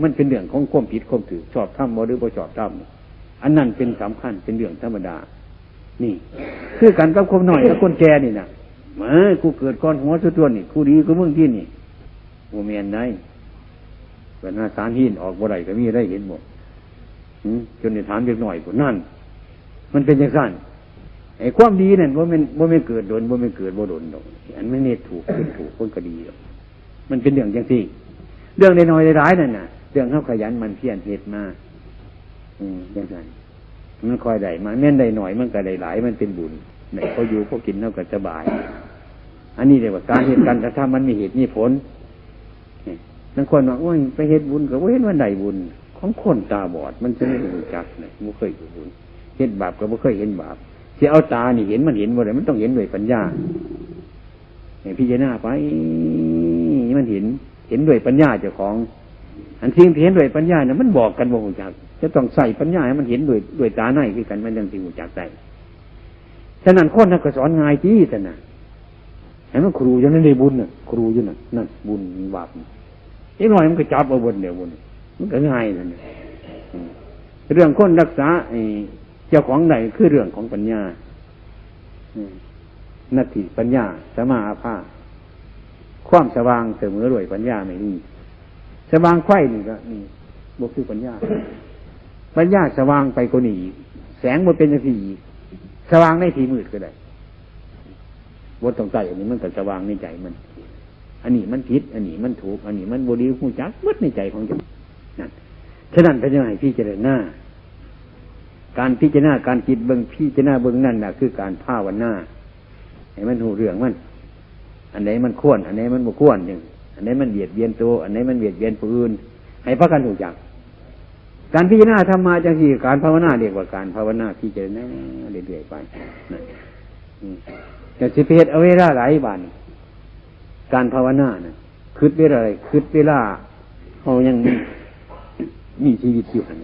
มันเป็นเรื่องของความผิดความถือชอบทำบ่หรือบ่ชอบทำอันนั้นเป็นสำคัญเป็นเรื่องธรรมดานี่คือกันกับคนหน่อยกับคนแก่นี่นะกูเกิดก้อนหัวสุดตัวนี่กูดีกูมึงที่นี่โมเมนได้เป็นหน้าสารหินออกบ่ได้ก็มีได้เห็นหมดจนในถามเล็กหน่อยกว่านั่นมันเป็นอย่างนั้นไอ้ความดีนั่นว่าไม่เกิดโดนว่าไม่เกิดบ่โดนดอกอันไม่เนตถูกเป็นถูกคนก็ดีมันเป็นเรื่องอย่างที่เรื่องในน้อยในร้ายนั่นน่ะเรื่องเขาขยันมันเพียรเหตุมาอย่างนั้นมันคอยได้มาแม่นได้หน่อยมันก็ได้หลายมันเป็นบุญไหนเขาอยู่เขากินเขาก็สบายอันนี้เรียกว่าการเหตุการกระทำมันมีเหตุมีผลบางคนบอกว่าไปเฮ็ดบุญก็ว่าเฮ็ดวันใดบุญของคนตาบอดมันจะไม่รู้จักเลยไม่เคยเห็นบุญเฮ็ดบาปก็ไม่เคยเห็นบาปที่เอาตานี่เห็นมันเห็นบ่ได้มันต้องเห็นด้วยปัญญาพิจารณาไปมันเห็นด้วยปัญญาเจ้าของอันสิ่งที่เห็นด้วยปัญญาเนี่ยมันบอกกันบ่รู้จักจะต้องใส่ปัญญาให้มันเห็นด้วยตาในคือกันมันยังสิรู้จักได้ฉะนั้นคนน่ะก็สอนง่ายที่ท่านน่ะให้มันครูอย่างนั้นได้บุญน่ะครูอยู่น่ะนั่นบุญบาปอีกหน่อยมันก็จับเอาบนเดียวบนมันก็ง่ายนั่นเรื่องคนรักษาเจ้าของใดคือเรื่องของปัญญานัตถิปัญญาสมาอาภาความสว่างเสมอด้วยปัญญาไม่มีสว่างไข่นี่ก็นี่บ่คือปัญญาปัญญาสว่างไปกว่านี้แสงมันเป็นอย่างที่สว่างในที่มืดก็ได้บนตรงใจอันนี้มันก็สว่างในใจมันอันนี้มันผิดอันนี้มันถูกอันนี้มันบ่ดีหูจักหมดในใจของเจ้านั่นฉะนั้นเป็นยังไงพี่เจริญหน้าการพิจารณาการคิดเบิ่งพิจารณาเบิ่งนั่นน่ะคือการภาวนาให้มันหูเรื่องมันอันไหนมันควรอันไหนมันบ่ควรอย่างอันไหนมันเบียดเบียนตัวอันไหนมันเบียดเบียนผู้อื่นให้พากันรู้จักการพิจารณาธรรมะจังซี่การภาวนาเรียกว่าการภาวนาพิจารณาเรื่อยๆไปนั่นจะสิเพศเอาเวลาหลายบาทการภาวนาน่ะคิดเวลาอะไรคิดเวลาเฮายังมีชีวิตอยู่หั่น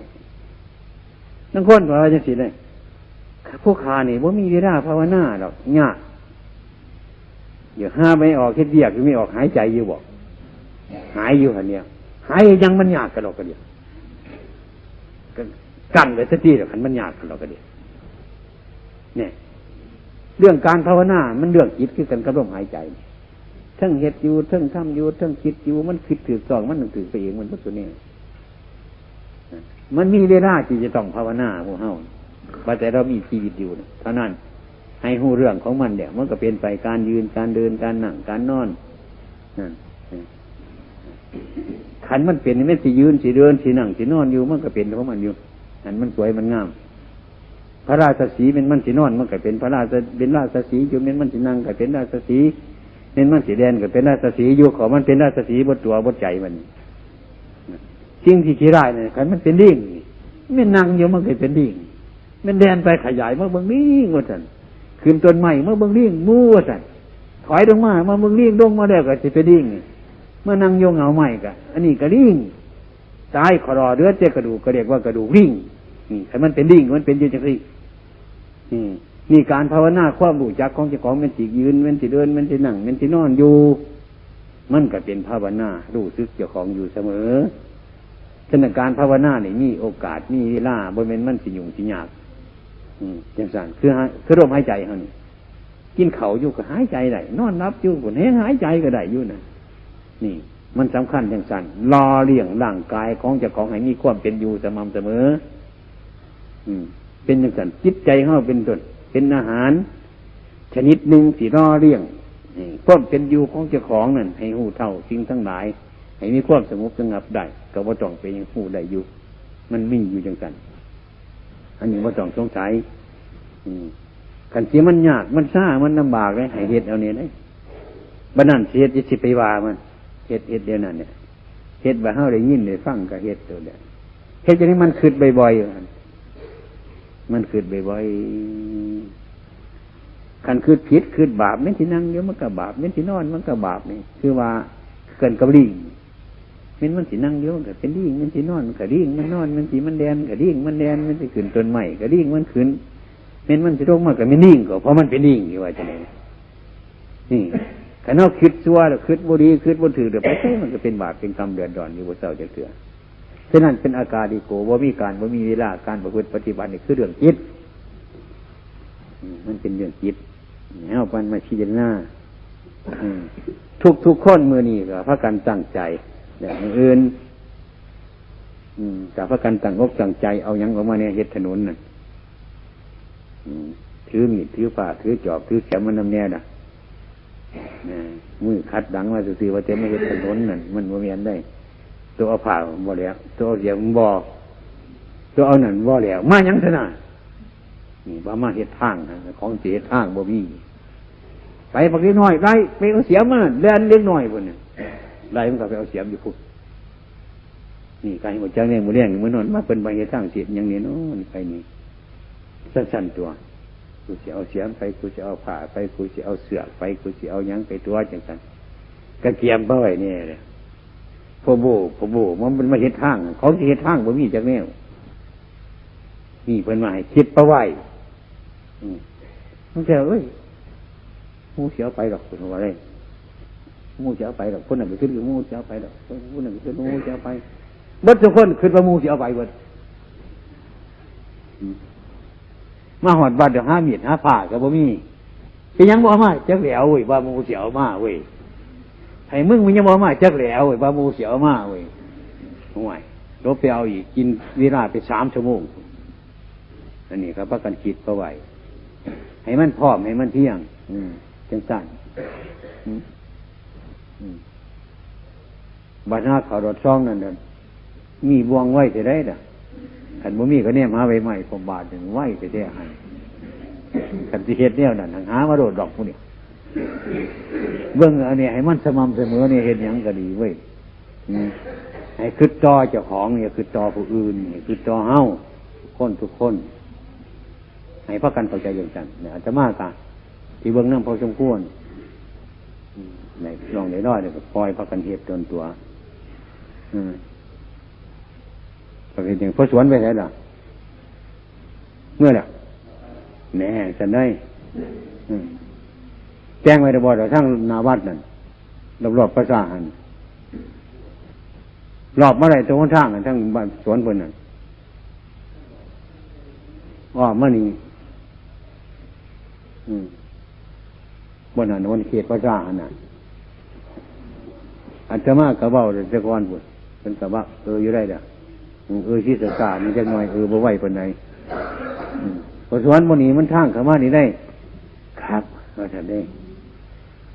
ทั้งคนว่าจังซี่ได้พวกข้านี่บ่มีเวลาภาวนาดอกยากเดี๋ยวห้าไม่ออกเฮ็ดเวียกหรือไม่ออกหายใจอยู่บ่หายอยู่หั่นเนี่ยหายยังมันยากกันดอกกระเดียวกันไว้ซะทีเดี๋ยวคันมันยากกันดอกกระเดียวเนี่ยเรื่องการภาวนามันเรื่องจิตคือกันกับลมหายใจทั้งเฮ็ดอยู่ทั้งทำอยู่ทั้งคิดอยู่มันคิดถือสองมันถือไปเองมันบ่ตัวนี้มันมีเวลาที่จะต้องภาวนาพวกเฮาว่าแต่เรามีชีวิตอยู่เท่านั้นให้ฮู้เรื่องของมันเดี๋ยวมันก็เป็นไปการยืนการเดินการนั่งการนอนนั่นขันมันเป็นมันสิยืนสิเดินสินั่งสินอนอยู่มันก็เป็นของมันอยู่อันมันสวยมันงามพระราชสีเป็นมันสินอนมันก็เป็นพระราชเป็นราชสีอยู่เป็นมันสินั่งก็เป็นราชสีเป็นมันสิแดนก็เป็นราชสีอยู่ขอมันเป็นราชสีบนตัวบนใจมันสิ่งที่ขี้ร้ายเนี่ยขันมันเป็นดิ่งมันนั่งอยู่มันก็เป็นดิ่งมันแดนไปขยายมาเบิ่งนี่ว่าซั่นขึ้นต้นไม้มาเบิ่งดิ่งมู่ว่าซั่นถอยลงมาเบิ่งดิ่งลงมาแล้วก็สิเป็นดิ่งเมื่อนั่งโยงเหงาใหม่ก็อันนี้ก็ดิ่งตายขอรอเดือดเจกระดูกก็เรียกว่ากระดูกดิ่งนี่ถ้ามันเป็นดิ่งมันเป็นอยู่จังซี่นี่การภาวนาความรู้จักของเจ้าของมันสิยืนมันสิเดินมันสินั่งมันสินอนอยู่มันก็เป็นภาวนารู้สึกเจ้าของอยู่เสมอฉะนั้นการภาวนาเนี่ยมีโอกาสมีเวลาบ่แม่นมันสิยุ่งสิยากจังซั่นคือลมหายใจเฮานี่กินข้าวอยู่ก็หายใจได้นอนหลับอยู่ก็แฮงหายใจก็ได้อยู่น่ะ นี่มันสำคัญอย่างสั้นรอเลี้ยงร่างกายของเจ้าของให้มีความเป็นอยู่สม่ำเสมอเป็นอย่างสั้นจิตใจของเราเป็นต้นเป็นอาหารชนิดหนึ่งที่รอเลี้ยงความเป็นอยู่ของเจ้าของนั่นให้หูเท่าสิ่งทั้งหลายให้มีความสงบสงับได้ก็บ่ต้องไปยังหูได้อยู่มันมีอยู่อย่างสั้นอันนี้บ่ต้องสงสัยกันเสียมันยากมันซ่ามันลำบากเลยให้เฮ็ดเอาเนี่ยได้บ้านนั้นเฮ็ดสิไปว่ามันเฮ็ดเดี๋ยวนั้นเนี่ยเฮ็ดว่าเฮาได้ยินได้ฟังก็เฮ็ดตัวเดียวเฮ็ดจังนี้มันคิดบ่อยๆมันคิดบ่อยๆคันคิดผิดคิดบาปแม่นสินั่งเดี๋ยวมันก็บาปแม่นสินอนมันก็บาปนี่คือว่าเกินกับลิงแม่นมันสินั่งเดี๋ยวมันก็เป็นลิงมันสินอนมันก็ลิงมันนอนมันสิมันแดนก็ลิงมันแดนมันสิขึ้นต้นไม้ก็ลิงมันขึ้นแม่นมันสิลงมาก็ไม่นิ่งก็เพราะมันเป็นลิงอยู่ว่าจังได๋นี่คันเอาคิดชั่วแล้วคิดบ่ดีคิดบ่ถูกเดี๋ยวไปมันก็เป็นบาปเป็นกรรมเดือดร้อนอยู่บ่เศร้าจักเทื่อฉะนั้นเป็นอาการดิโกบ่มีการบ่มีเวลาการประพฤติปฏิบัตินี่คือเรื่องจิตมันเป็นเรื่องจิตเอาปันมาพิจารณาทุกคนมื้อนี้ก็พากันตั้งใจอย่างอื่นก็พากันตั้งอกตั้งใจเอาหยังออกมาเนี่ยเฮ็ดถนนนั่นถือมีดถือฝ่าถือจอบถือแขมมันนำแน่น่ะมือคัดดังมาซื่อๆว่าจะไม่เฮ็ดถนนนั่นมันบ่แม่นได้ตัวเอาผ่าบ่แล้วตัวเอาเสียงบ่ตัวเอานั่นบ่แล้วมาหยังซะน่ะนี่ว่ามาเฮ็ดทางของสิเฮ็ดทางบ่มีไปบักเล็กน้อยไล่ไปเอาเสียมมาแล่นเล็กน้อยพุ่นน่ะไล่มันก็ไปเอาเสียมอยู่พุ่นนี่การบ่จังเนี่ยมื้อแรงมื้อนอนมาเพิ่นไปเฮ็ดทางสิหยังนี่เนาะไปนี่สั้นๆตัวกูจะเอาเสียมไปกูจะเอาผ้าไปกูจะเอาเสือไปกูจะเอาหยังไปตัวจังซั่นกระเกียมบ่ไว้นี่แหละพ่อโบมันมาเฮ็ดทางเขาสิเฮ็ดทางบ่มีจักแนวนี่เพิ่นมาให้คิดประไว้มันจะเอ้ยมูเสียไปดอกเพิ่นว่าได้มูเสียไปดอกคนนั้นก็คิดว่ามูเสียไปดอกคนนั้นก็คิดว่ามูเสียไปเบิดทุกคนคิดว่ามูเสียไปเบิดมาหอดบ้านเดี๋ยวหามีดหาผ้าก็บ่มีเป็นหยังบ่เอามาจักแหล้วเว้ยว่ามูเสียเอามาเว้ยให้มึงยังบ่เอามาจักแหล้วเว้ยว่ามูเสียเอามาเว้ยห่วยรบไปเอาอีกกินเวลาไป3 ชั่วโมงอันนี้ก็พากันคิดเอาไว้ให้มันพร้อมให้มันเที่ยงจังซั่นบัดหน้าเขารถซ่องนั่นน่ะมีบวงไว้สิได้ล่ะคันบ่มีก็แนมหาใบไม้พอบาทนึงไว้สิได้ให้คันสิเฮ็ดแนวนั้นหามาโดดดอกพวกนี้เบิ่งอันนี้ให้มันสม่ำเสมอนี่เฮ็ดหยังก็ดีเว้ยให้คิดต่อเจ้าของอย่าคิดต่อผู้อื่นให้คิดต่อเฮาทุกคนให้พากันเข้าใจอย่างนั้นเนี่ยอาตมาก็ที่เบิ่งนำพอสมควรในลองได้น้อยก็ปล่อยพากันเฮ็ดจนตัวก็เป็นอย่างพอสวนไปไหนล่ะเมื่อล่ะแหน่ฉันได้แจ้งไว้ระบบเราทั้งนาวัดนั่นรอบๆพระสาหันรอบเมื่อไรตรงข้างๆทั้งบ้านสวนคนนั่นเมื่อนี้บนถนนเขตพระสาหันน่ะอาจจะมากกระเบ้าแต่ก่อนพุ่นเป็นกระบะอยู่ได้เด้อที่สกานี่จักหน่อยบ่ไหวปานใดพอสวนบ่นี้มันทางเข้ามานี่ได้ครับว่าซั่นเด้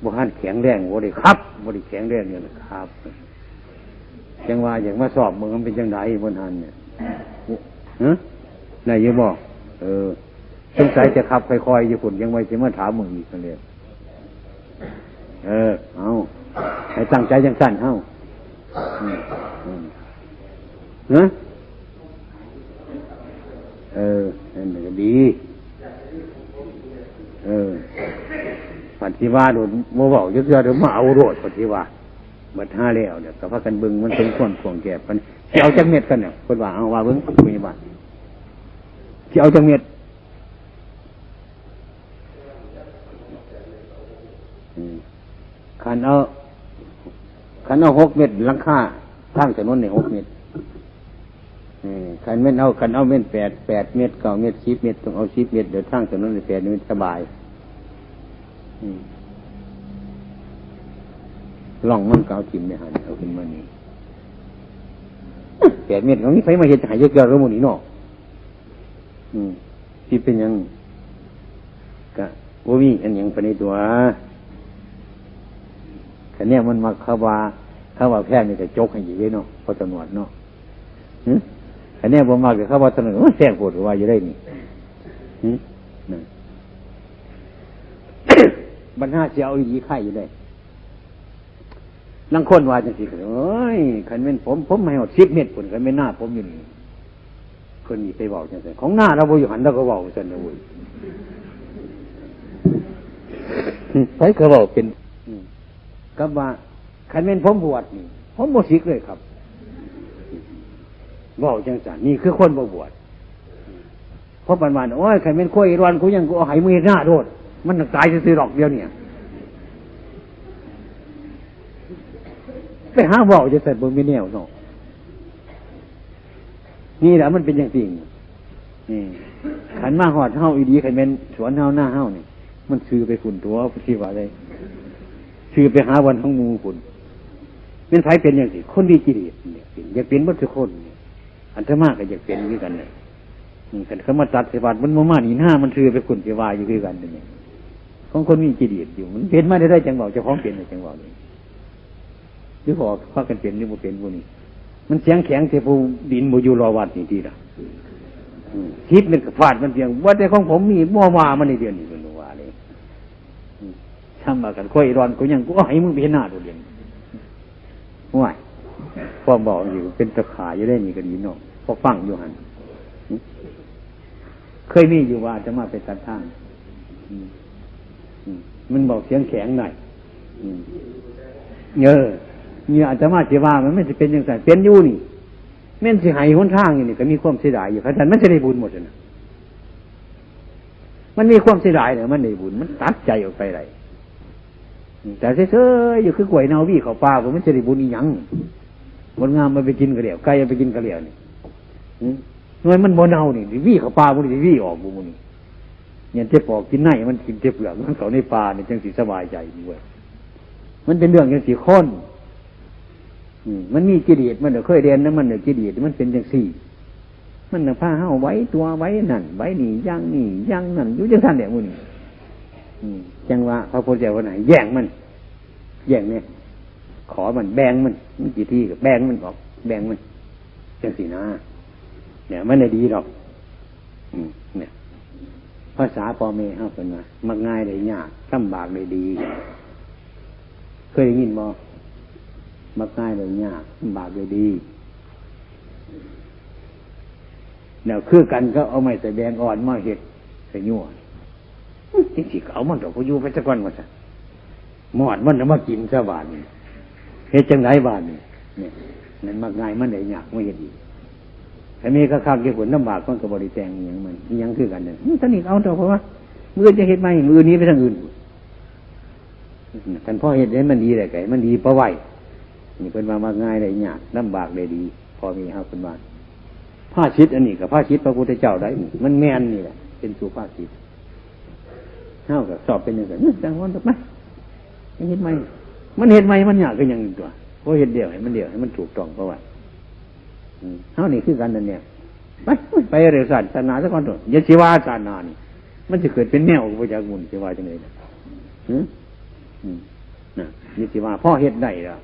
บ่ทันแข็งแรงบ่ได้ครับบ่ได้แข็งแรงเนี่ยครับจังว่าอย่างมาสอบมึงมันเป็นจังได๋บ่ทันเนี่ยได้อยู่บ่สงสัยจะขับค่อยๆอยู่พุ่นยังไว้สิมาถามมึงอีกซั่นแหละเอาให้ตั้งใจจังซั่นเฮานั่นก็ดีปฏิวัติโดนโมเบาเยอะๆเดี๋ยวมาเอาโรดปฏิวัติบัด5แล้วเนี่ยก็พากันบึงมันเป็นคนข่วงแก่มันสิเอาจักเม็ดกันเนี่ยคนว่าเอาว่าเบิ่งคุยว่าสิเอาจักเม็ดคันเอา6 เม็ดหลังคาทางถนนนี่6 เม็ดคันเม็ด8 เม็ด9 เม็ด10 เม็ดต้องเอา10 เม็ดเดี๋ยวทางถนนนี่8 เม็ดสบาย ล่องมันเกาถิ่มในหันเอาขึ้นมานี่8 เมตรของนี้ไฟมาเห็ดหายเยอะเกินรู้หมดนี่เนาะที่เป็นยังกะโอ้มีอันยังไปในตัวแต่เนี่ยมันมาเขาว่าแพทย์นี่จะจกให้อยู่เลยเนาะพอตำรวจเนาะแต่เนี่ยผมมาเกิดเขาว่าตำรวจแสงปวดว่าอยู่ได้นี่บรรหาเสียเอาอีไข่อยู่ได้ลังคนว่าจังสิเอ้ยคันเป็นผมไม่หด10 เมตรผลคันเป็นหน้าผมอยู่นี่คนนี้ไปบอกจังสิของหน้าเราบ่อยู่หันเราก็บอกซั่นนะเว้ยไปก็บอกเป็นก็ว่าคันเป็นผมบวชนี่ผมบ่สิกเลยครับบอกจังซั่นนี่คือคนบ่บวชเพราะปันวันโอ้ยคันเป็นข้อยรอนกูยังกูเอาให้มือหน้าโทษมันตายซื่อๆหรอกเดียวเนี่ยไปหาเว้าจะใส่บ่มีแนวเนาะนี่แหละมันเป็นอย่างจริงนี่ขันมาหอดเฮาอีดีขันเป็นสวนเฮาหน้าเฮานี่มันซื้อไปฝุ่นตัวที่ว่าอะไรซื้อไปหาวันทั้งมูฝุ่นเป็นไผเป็นอย่างสิคนดีกิเลสเนี่ยอยากเป็นบ่ทุกคนอันธรรมะก็อยากเป็นด้วยกันเนี่ยขันเขามาตัดสิบาทมันมาหนีหน้ามันซื้อไปฝุ่นสิว่าอยู่ด้วยกันเนี่ยของคนมีกิเลสอยู่มันเป็นมาได้จังบอกเจ้าของเป็นจังบอกนี่หรือพอพากันเป็นหรือบ่เป็นพวกนี้มันเสียงแข็งเทปูดินโมยูรอวัดนี่ทีละทิศมันฟาดมันเพียงว่าแต่ของผมมีมั่วมามันในเดือนนี้เป็นว่าเลยทำมากันค่อยร้อนกูยังกูให้มึงไปหน้าตัวเดียวห่วยพ่อบอกอยู่เป็นตะขาอยู่ได้นี่ก็ดีเนาะพอฟังอยู่หันเคยมีอยู่ว่าจะมาไปตัดทางมันบอกเสียงแข็งหน่อยเนี่ยอาจจะมาเจว่ามันไม่จะเป็นอย่างไรเป็นอยู่นี่แม่นสิหายหนทางอย่างนี้ก็มีความเสียดายอยู่ขนาดมันจะได้บุญหมดเลยนะมันมีความเสียดายเนี่ยมันได้บุญมันตัดใจออกไปไรแต่เฉยๆอยู่คือกล้วยเนาวี่เขาปลาผมมันจะได้บุญอีหยังบนงามมันไปกินกระเดี่ยวไก่ไปกินกระเดี่ยวนี่น้อยมันบนเนานี่วี่เขาปลาบุญที่วี่ออกบุญนี่เนี่ยเจ็บปอกกินไหนมันกินเจ็บเปลือกมันเขาในปลาเนี่ยจังสีสบายใจด้วยมันเป็นเรื่องจังสีข้นมันมีกิเลสมันเคยเรียนนะมันกิเลสมันเป็นจังสี่มันผ้าเห่าไว้ตัวไว้นั่นไว้นี่ย่างนี่ย่างนั่นอยู่จังท่านเนี่ยมุ่นจังว่าพระพุทธเจ้าวันไหนแย่งมันแย่งเนี่ยขอมันแบ่งมันกี่ทีกับแบ่งมันออกแบ่งมันจังสี่นะเนี่ยมันได้ดีหรอกเนี่ยภาษาปอเมเฮาเป็นว่ามักง่ายได้ยากลำบากได้ดีเคยได้ยินบ่มักง่ายเลยยากลำบากเลยดีเนี่ยคือกันก็เอาไม้ใส่แบงอ่อนมาเห็ดใส่ยั่วจริงๆเอามันดอกพยูไปสักวันว่าซะหมอดมันมากินซะบาดนี่เฮ็ดจังไดบาดนี่เนี่ยนั่นมักง่ายมันได้ยากไม่เฮ็ดอีกถ้ามีข้าวๆเกี่ยวกับลำบากมันก็บ่ได้แต่งอีหยังมันอีหยังคือกันเนี่ยตอนนี้เอาเถอะเพราะว่ามื้อจะเฮ็ดใหม่มื้อนี้ไปทางอื่นท่านพ่อเฮ็ดให้มันดีได้ไกมันดีเพราะไว้นี่เป็นมาง่ายได้ยากลำบากได้ดีพอมีเฮาเป็นว่าผ้าชิดอันนี้กับผ้าชิดพระพุทธเจ้าได้มันแม่นนี่แหละเป็นสุภาษิตเฮากับสอบเป็นอย่างไรจังวันถูกไหมเห็นไหมมันเห็นไหมมันยากก็ยังตัวเพราะเห็นเดียวให้มันเดียวให้มันถูกต้องเพราะว่าเฮานี่คือกันนั่นเนี่ยไปเรื่องศาสนาสักคนเถอะอย่าชีวาศาสนานี่มันจะเกิดเป็นแนวอุปจักรมุนชีวาจังเลยนะอย่าชีวาพ่อเฮ็ดได้แล้ว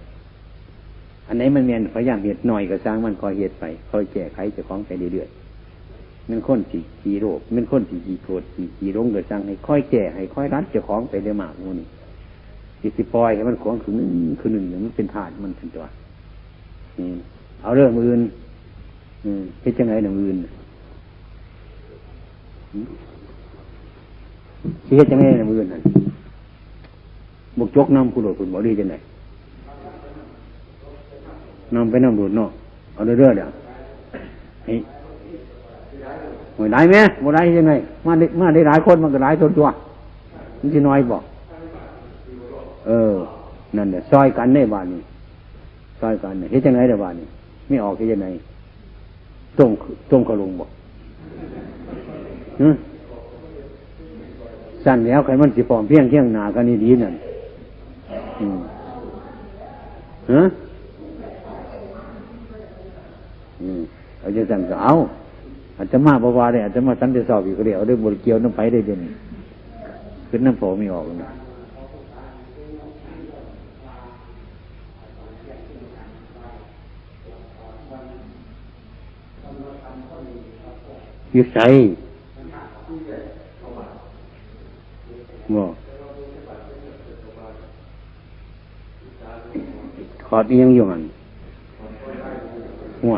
อันไหนมันเมียนพยายามเหตุหน่อยก็สร้างมันคอยเหตุไปคอยแก้ไขเจ้าของไปเรื่อยๆมันค้นจีโรคมันค้นจีโกรธจีร้งก็สร้างให้ค่อยแก้ให้ค่อยรัดเจ้าของไปเรื่อยมากนู่นนี่สิปล่อยให้มันของคือหนึ่งมันเป็นธาตุมันเป็นตัวเอาเรื่องอื่นเฮ็ดจังไงเรื่องอื่นสิเฮ็ดจังไงเรื่องอื่นนั่นบกจกน้ำกุหลาบคุณบอกดีจังไงนำไปนำดูดเนาะเอาเรื่อยๆเดี๋ยวนี่หวยได้ไหมบ่ได้ยังไงมาได้หลายคนมันก็หลายตัวมันจะน้อยบอกนั่นแหละซอยกันในบ้านนี้ซอยกันเนี่ยเฮ็ดจังไงในบ้านนี้ไม่ออกเฮ็ดจังไงต้มขลุงบอกสั่นแล้วใครมันสิปลอมเพียงหนากันนี่ดีนั่น ฮะเอาจะสั่งก็เอาอาจจะมาบ่ว่าได้อาจจะมาสันติสอบอีกก็ได้เอาด้วยบริเกียวน้ำไปได้เดี๋ยวนี้ขึ้นน้ำโผไม่ออกนะอยู่ใส่บ่ขอดเอียงอยู่หันหัว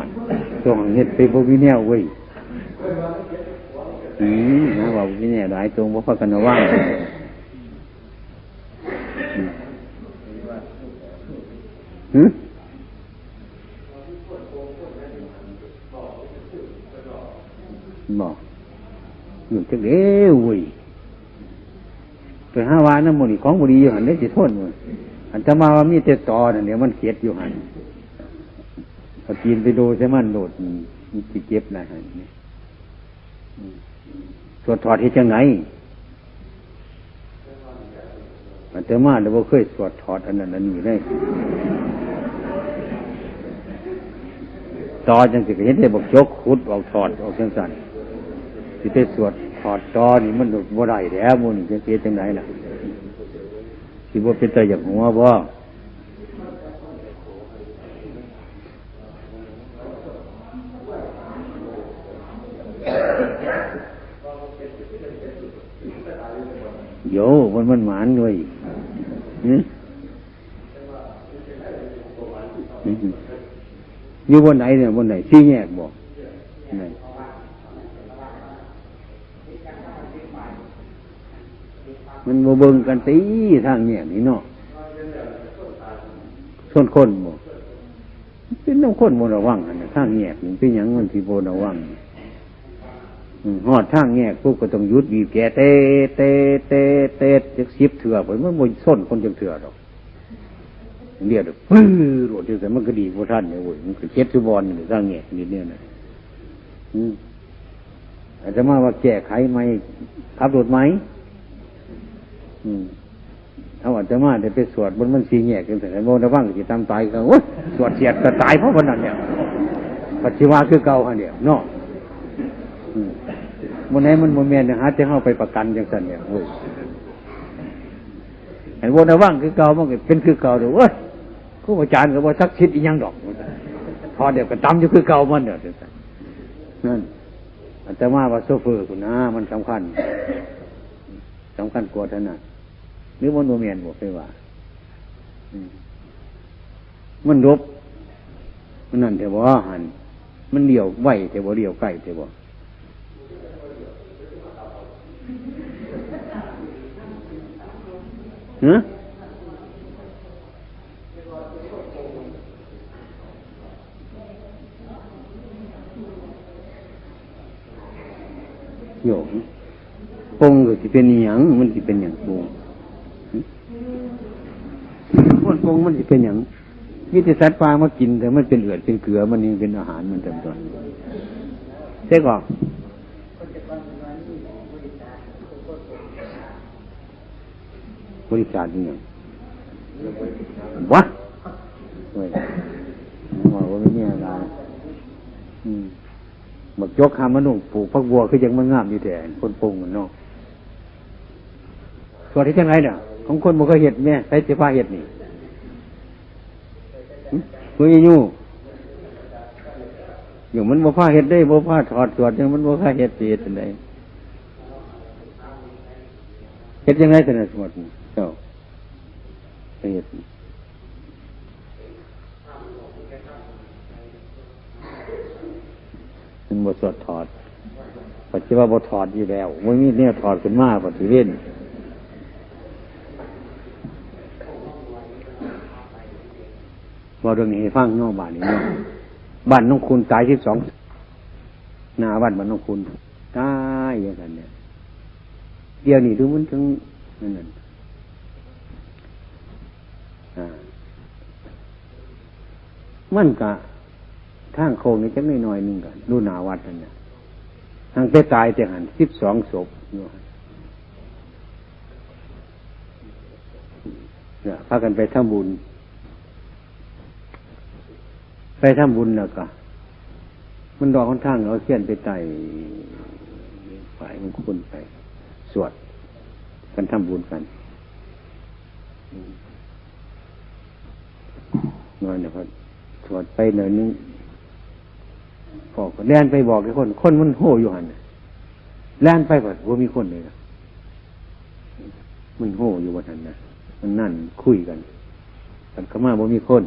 ช่วงเฮ็ดไปบ่มีแนวเว้ยนะว่าบ่มีแนวหลายตรงบ่พากันว่างบอกอยู่จังเด้อเว้ยไปหาว่าน้ำมันของบุรีอยู่หันได้สิโทษมันอันจะมาว่ามีแต่ตอนั่นเดี๋ยวมันเสียดอยู่หันพอกินไปดูใช่มันโดดมันสิเจ็บนะฮะสวดถอดที่จังไหนอันจะมาเดี๋ยวเคยสวดถอดอันนั้นอันนี้ได้ตอจังสิเห็นได้บอกยกขุดออกถอดออกจังสันสิไปสวดถอดตอนี่มันบ่ได้แล้วมันจะเสียจังไหนล่ะสิบ่เป็นตาอย่างหัวบ่โยมันหมานด้วยอยู่บนไหนเนี่ยบนไหนชี้แยกบอกมันบ่เบิ่งกันตีทางเนี่ยนี่เนาะส่วนคนบ่เป็นน้ำคนบ่ระวังอันทางแยกมันเป็นหยังมันสิบ่ระวังฮอดทางแยกปุ๊บก็ต้องหยุดบีบแกเตจัก10เถื่อไปมันบ่ส้นคนจังเถื่อดอกเรียกปื้อโรดจังซั่นมันก็ดีบ่ทันเนี่ยโว้ยมันก็เจ็ดสุบอนนี่ทางแยกนิดเนี่ยน่ะอาจจะมาว่าแก้ไขไหมขับรถไหมเอาอาจจะมาได้ไปสวดบนมันสีแยกกันแต่โมนะว่างสิตามตายก็โอ๊ยสวดเสียดก็ตายเพราะวันนั้นเนี่ยปัจจุบันคือเก่าฮะเนี่ยเนาะวันไหนมันโมเมนต์หาจะเข้าไปประกันจังสันเนี่ยโอ้ยเห็นวันนะว่างคือเก่ามันก็เป็นคือเก่าดูเว้ยครูอาจารย์ก็ว่าสักชิดอีกยังดอกพอเดี๋ยวก็ตำอยู่คือเก่ามันเดี๋ยวนั่นอาจจะมาว่าโซเฟอร์คุณนะมันสำคัญกว่าท่านน่ะหรือมันโมเมนต์บอกไปว่ามันรบมันนั่นแต่ว่าหันมันเดี่ยวไหวแต่ว่าเดี่ยวใกล้แต่ว่าโยมปงก็สิเป็นหยังมันสิเป็นหยังปงปงมันสิเป็นหยังวิทยาศาสตร์ปลามากินแต่มันเป็นเลือดเป็นเกลือมันยังเป็นอาหารมันเต็มตัวใช่ก่อนบริจาคนี่ยังวะว่าไม่เนี่ยอะไรบักยกหามันนุ่งปลูกพักบัวคือยังมันงามอยู่แต่คนปรุงมันเนาะส่วนที่จังไรเนี่ยของคนมันก็เห็ดเนี่ยใช้เสื้อผ้าเห็ดนี่คุยอยู่อย่างมันบ่ผ้าเห็ดได้บ่ผ้าถอดสวดยังมันบ่ผ้าเห็ดเสียจังไดเห็ดยังไงแต่ละสวดเจ้าเห็ดมันบ่สวดถอดปัจจุบันบ่ถอดอยู่แล้วมันมีเนี่ยถอดขึ้นมาปฏิเวณว่าเรื่องนี้ให้ฟังนอกบ้านนี้เนาะบ้านน้องคุณตาย12หน้าบ้านน้องคุณตายอย่างนั้นเนี่ยเดี๋ยวนี้ดูมันถึงนั่นมันกะทางโค้งนี่จักน้อยๆนึงกันดูหน้าวัดนั่นน่ะทางไปตายแต่หัน12ศพเนี่ยพากันไปทำบุญ ไปทำบุญแล้วก็มันดอกค่อนข้างเอาเขียนไปไต่ฝ่ายมันคุ้นไปสวดกันทำบุญกันนอนเนี่ยพอสวดไปหน่อยนึงพอก็แล่นไปบอกไอ้คนมันโห่อยู่หันแล่นไปแบบว่ามีคนเลยนะมันโห่อยู่บนหันนะมันนั่นคุยกันกันขม่าว่ามีคน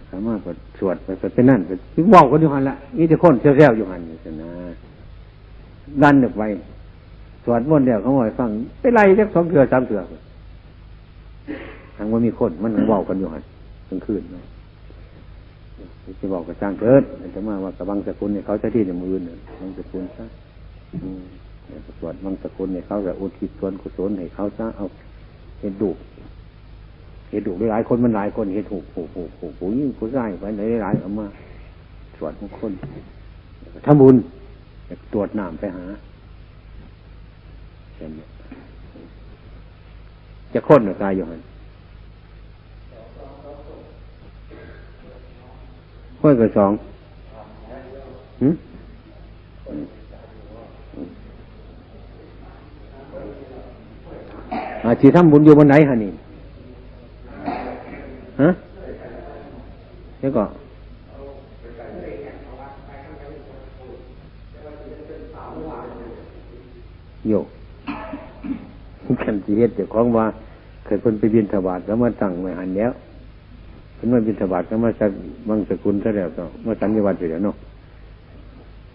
ขม่าก็สวดไปไปนั่นไปบอกกันอยู่หันละนี่จะคนเซี่ยวๆอยู่หันนี่นะดันเด็กไปสวดมนต์เดี๋ยวเขาบอกให้ฟังไปไล่สัก2 เทื่อ 3 เทื่อทางว่ามีคนมันบอกกันอยู่หันกลางคืนเนาะจะบอกกับจ้างเกิดจะมาว่ากับบังสกุลเนี่ยเขาจะที่ในมือเนี่ยบังสกุลซะสวดบังสกุลเนี่ยเขาจะอุทิศส่วนกุศลให้เขาซะเอาเห็นดุหลายคนมันหลายคนเห็นถูกยิ่งผู้ชายไปหลายเอามาสวดทุกคนทำบุญตรวจน้ำไปหาจะค้นหรือกายอยู่หันค่อยกับ2ที่ทำบุญอยู่บนไหนฮะนี่ฮะแล้วก็โยกกันสิเฮ็ดเจ้าของว่าเคยเพิ่นไปบิณฑบาตก็มาตั้งไว้หันแล้วเพิ่นมาบิณฑบาตก็มาสักบังสกุลซะแล้วก็มาสันนิวัตอยู่แล้วเนาะ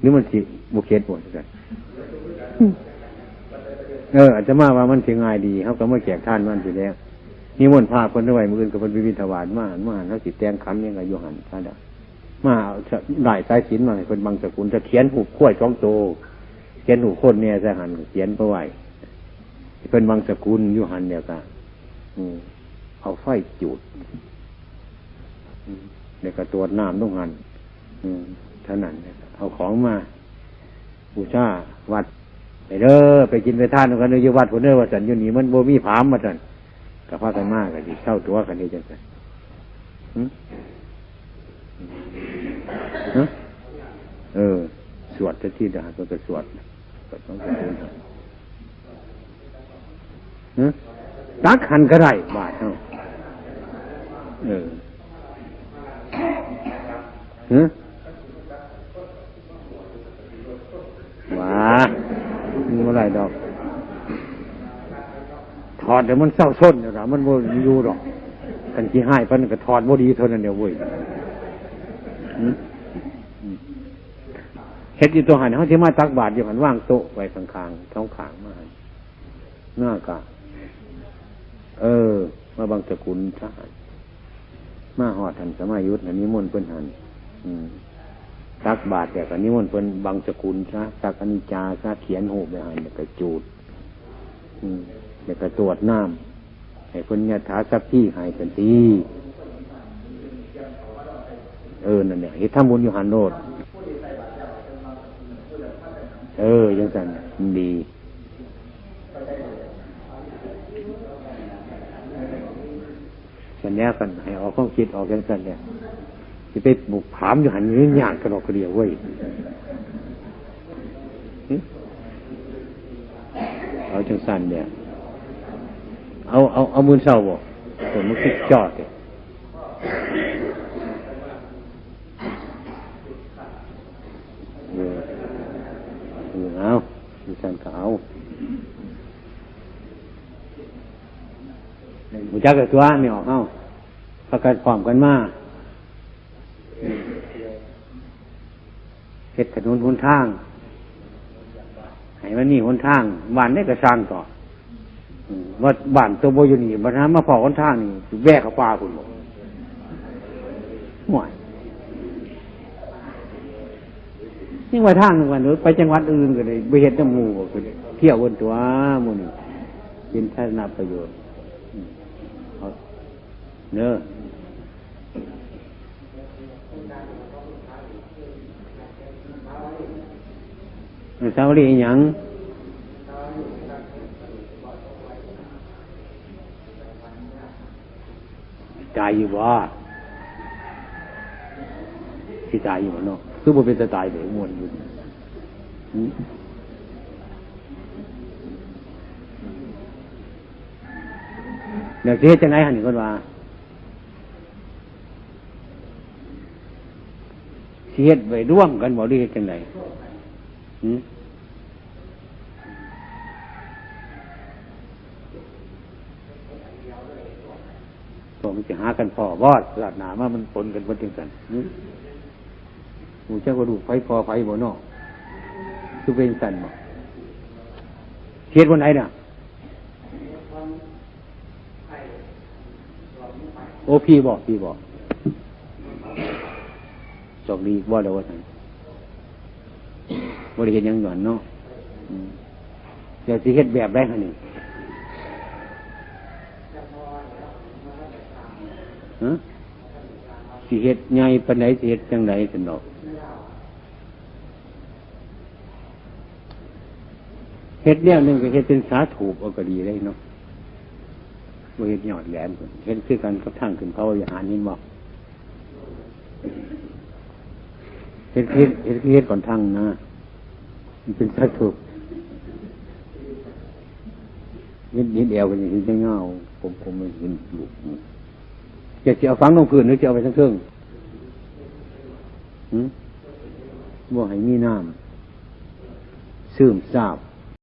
นี่มันสิบ่เข็ดบ่ซั่นอาจจะมาว่ามันสิง่ายดีเฮาก็มาแจกทานมันสิแล้วนิมนต์พระเพิ่นไว้มื้ออื่นก็เพิ่นไปบิณฑบาตมาหันเฮาสิแต่งขันยังก็อยู่หันซะดอกมาได้สายศีลมาให้เพิ่นบังสกุลจะเขียนหูกล้วย2 โตเขียนหูคนเนี่ยซะหันเขียนไปไว้เป็นบางสกุลอยู่หันเดียวกันเอาไฟจุดเดี๋ยวก็ตรวจน้ำต้องหันเท่านั้นเอาของมาบูชาวัดไปเด้อไปกินไปทานกันอยู่วัดคนเด้อว่าสันอยู่นี่มันโบมีผามมาสันกับพากันมากกันดิเช่าตัวกันนี่จังไงสวดที่ดาก็จะสวดต้องสวดตักหันก็ได้บาทเท่าว้ามีอะไรดอกถอดเดี๋ยวมันเศร้าส้นเดี๋ยวมันโมยูหรอกกันขี้ให้พันก็ถอดโมดีเท่านั้นเดียวเว้ยเฮ็ดอยู่ตัวหันเขาที่มาตักบาทอยู่หันว่างโต๊ะไว้ข้างๆท้องขางมาหน้ากะมาบางสกุลทหารมาหอดหันสมัยยุทธนิมนต์เพิ่นหันตักบาทแต่กันนิมนต์เพิ่นบางสกุลซะตักอนิจจาซะเขียนหูไปหันแล้วก็จูดแล้วก็ตรวจน้ำให้เพิ่นยถาสัพพี่ให้เป็นทีนั่นเนี่ยเฮ็ดทำบุญอยู่หันโนดยังสั่นดีฉันแน่กันให้ออกความคิดออกยังสั่นเนี่ยที่ไปบุกผามอยู่หันยืนหยาดกระดอกกระเดียวเว้ยเอาจังสั่นเนี่ยเอามือเศร้าบ่ผมมันคิดจอดเลยเอาดิฉันก็เอาบุจักกับตัวไม่ออกเอาประกันความกันมาเฮ็ดถนนหนทางให้มันนี่หนทางบ้านได้ก็สร้างต่อว่าบ้านตัวโบอยู่นี่บ้านมาพอหนทางนี่แวกกับป่าคุณบอกห่วยนี่ว่าทางวันนู้นไปจังหวัดอื่นก็เลยไปเห็นน้ำมูกก็เลยเที่ยวบนตัวมูนี่เป็นทัศนประโยชน์เนอะสาวรีหยังใจอยู่บ่ สิตายอยู่เนาะคือบ่เป็นสไตล์แบบม่วนอยู่เดี๋ยวสิเฮ็ดจังได๋หั่นนี่เพิ่นว่าสิเฮ็ดไว้ร่วมกันบ่หรือเฮ็ดจังได๋ผมจะหากันพอวอดศาสนาว่ามันปนกันบนถึงกันหมู่เจ้าก็ดูไฟพอไฟบ่นอกคือเป็นสันบ่เทียดวันไหนน่ะโอ้พี่บอกจอกดีบ่เดี๋ยวว่าไงบ่ได้เห็นยังหย่อนเนาะเดี๋ยวสิเฮ็ดแบบได้หั่นนี่สิเฮ็ดใหญ่ปานใดสิเฮ็ดจังได๋ซั่นดอกเฮ็ดแนวนึงก็เฮ็ดเป็นสาถูกเอาก็ดีได้เนาะบ่เฮ็ดยอดแหลมเฮ็ดคือกันกับทางขึ้นเขาวิหารนี่บ่เฮ็ดก่อนทางนะมันเป็นสาถูกนิดเดียวก็ยังเห็นจังเงาผมไม่เห็นลูกจะเอาฝังลงพื้นหรือจะเอาไปทั้งเครื่องบ่ให้มีน้ำซึมซาบ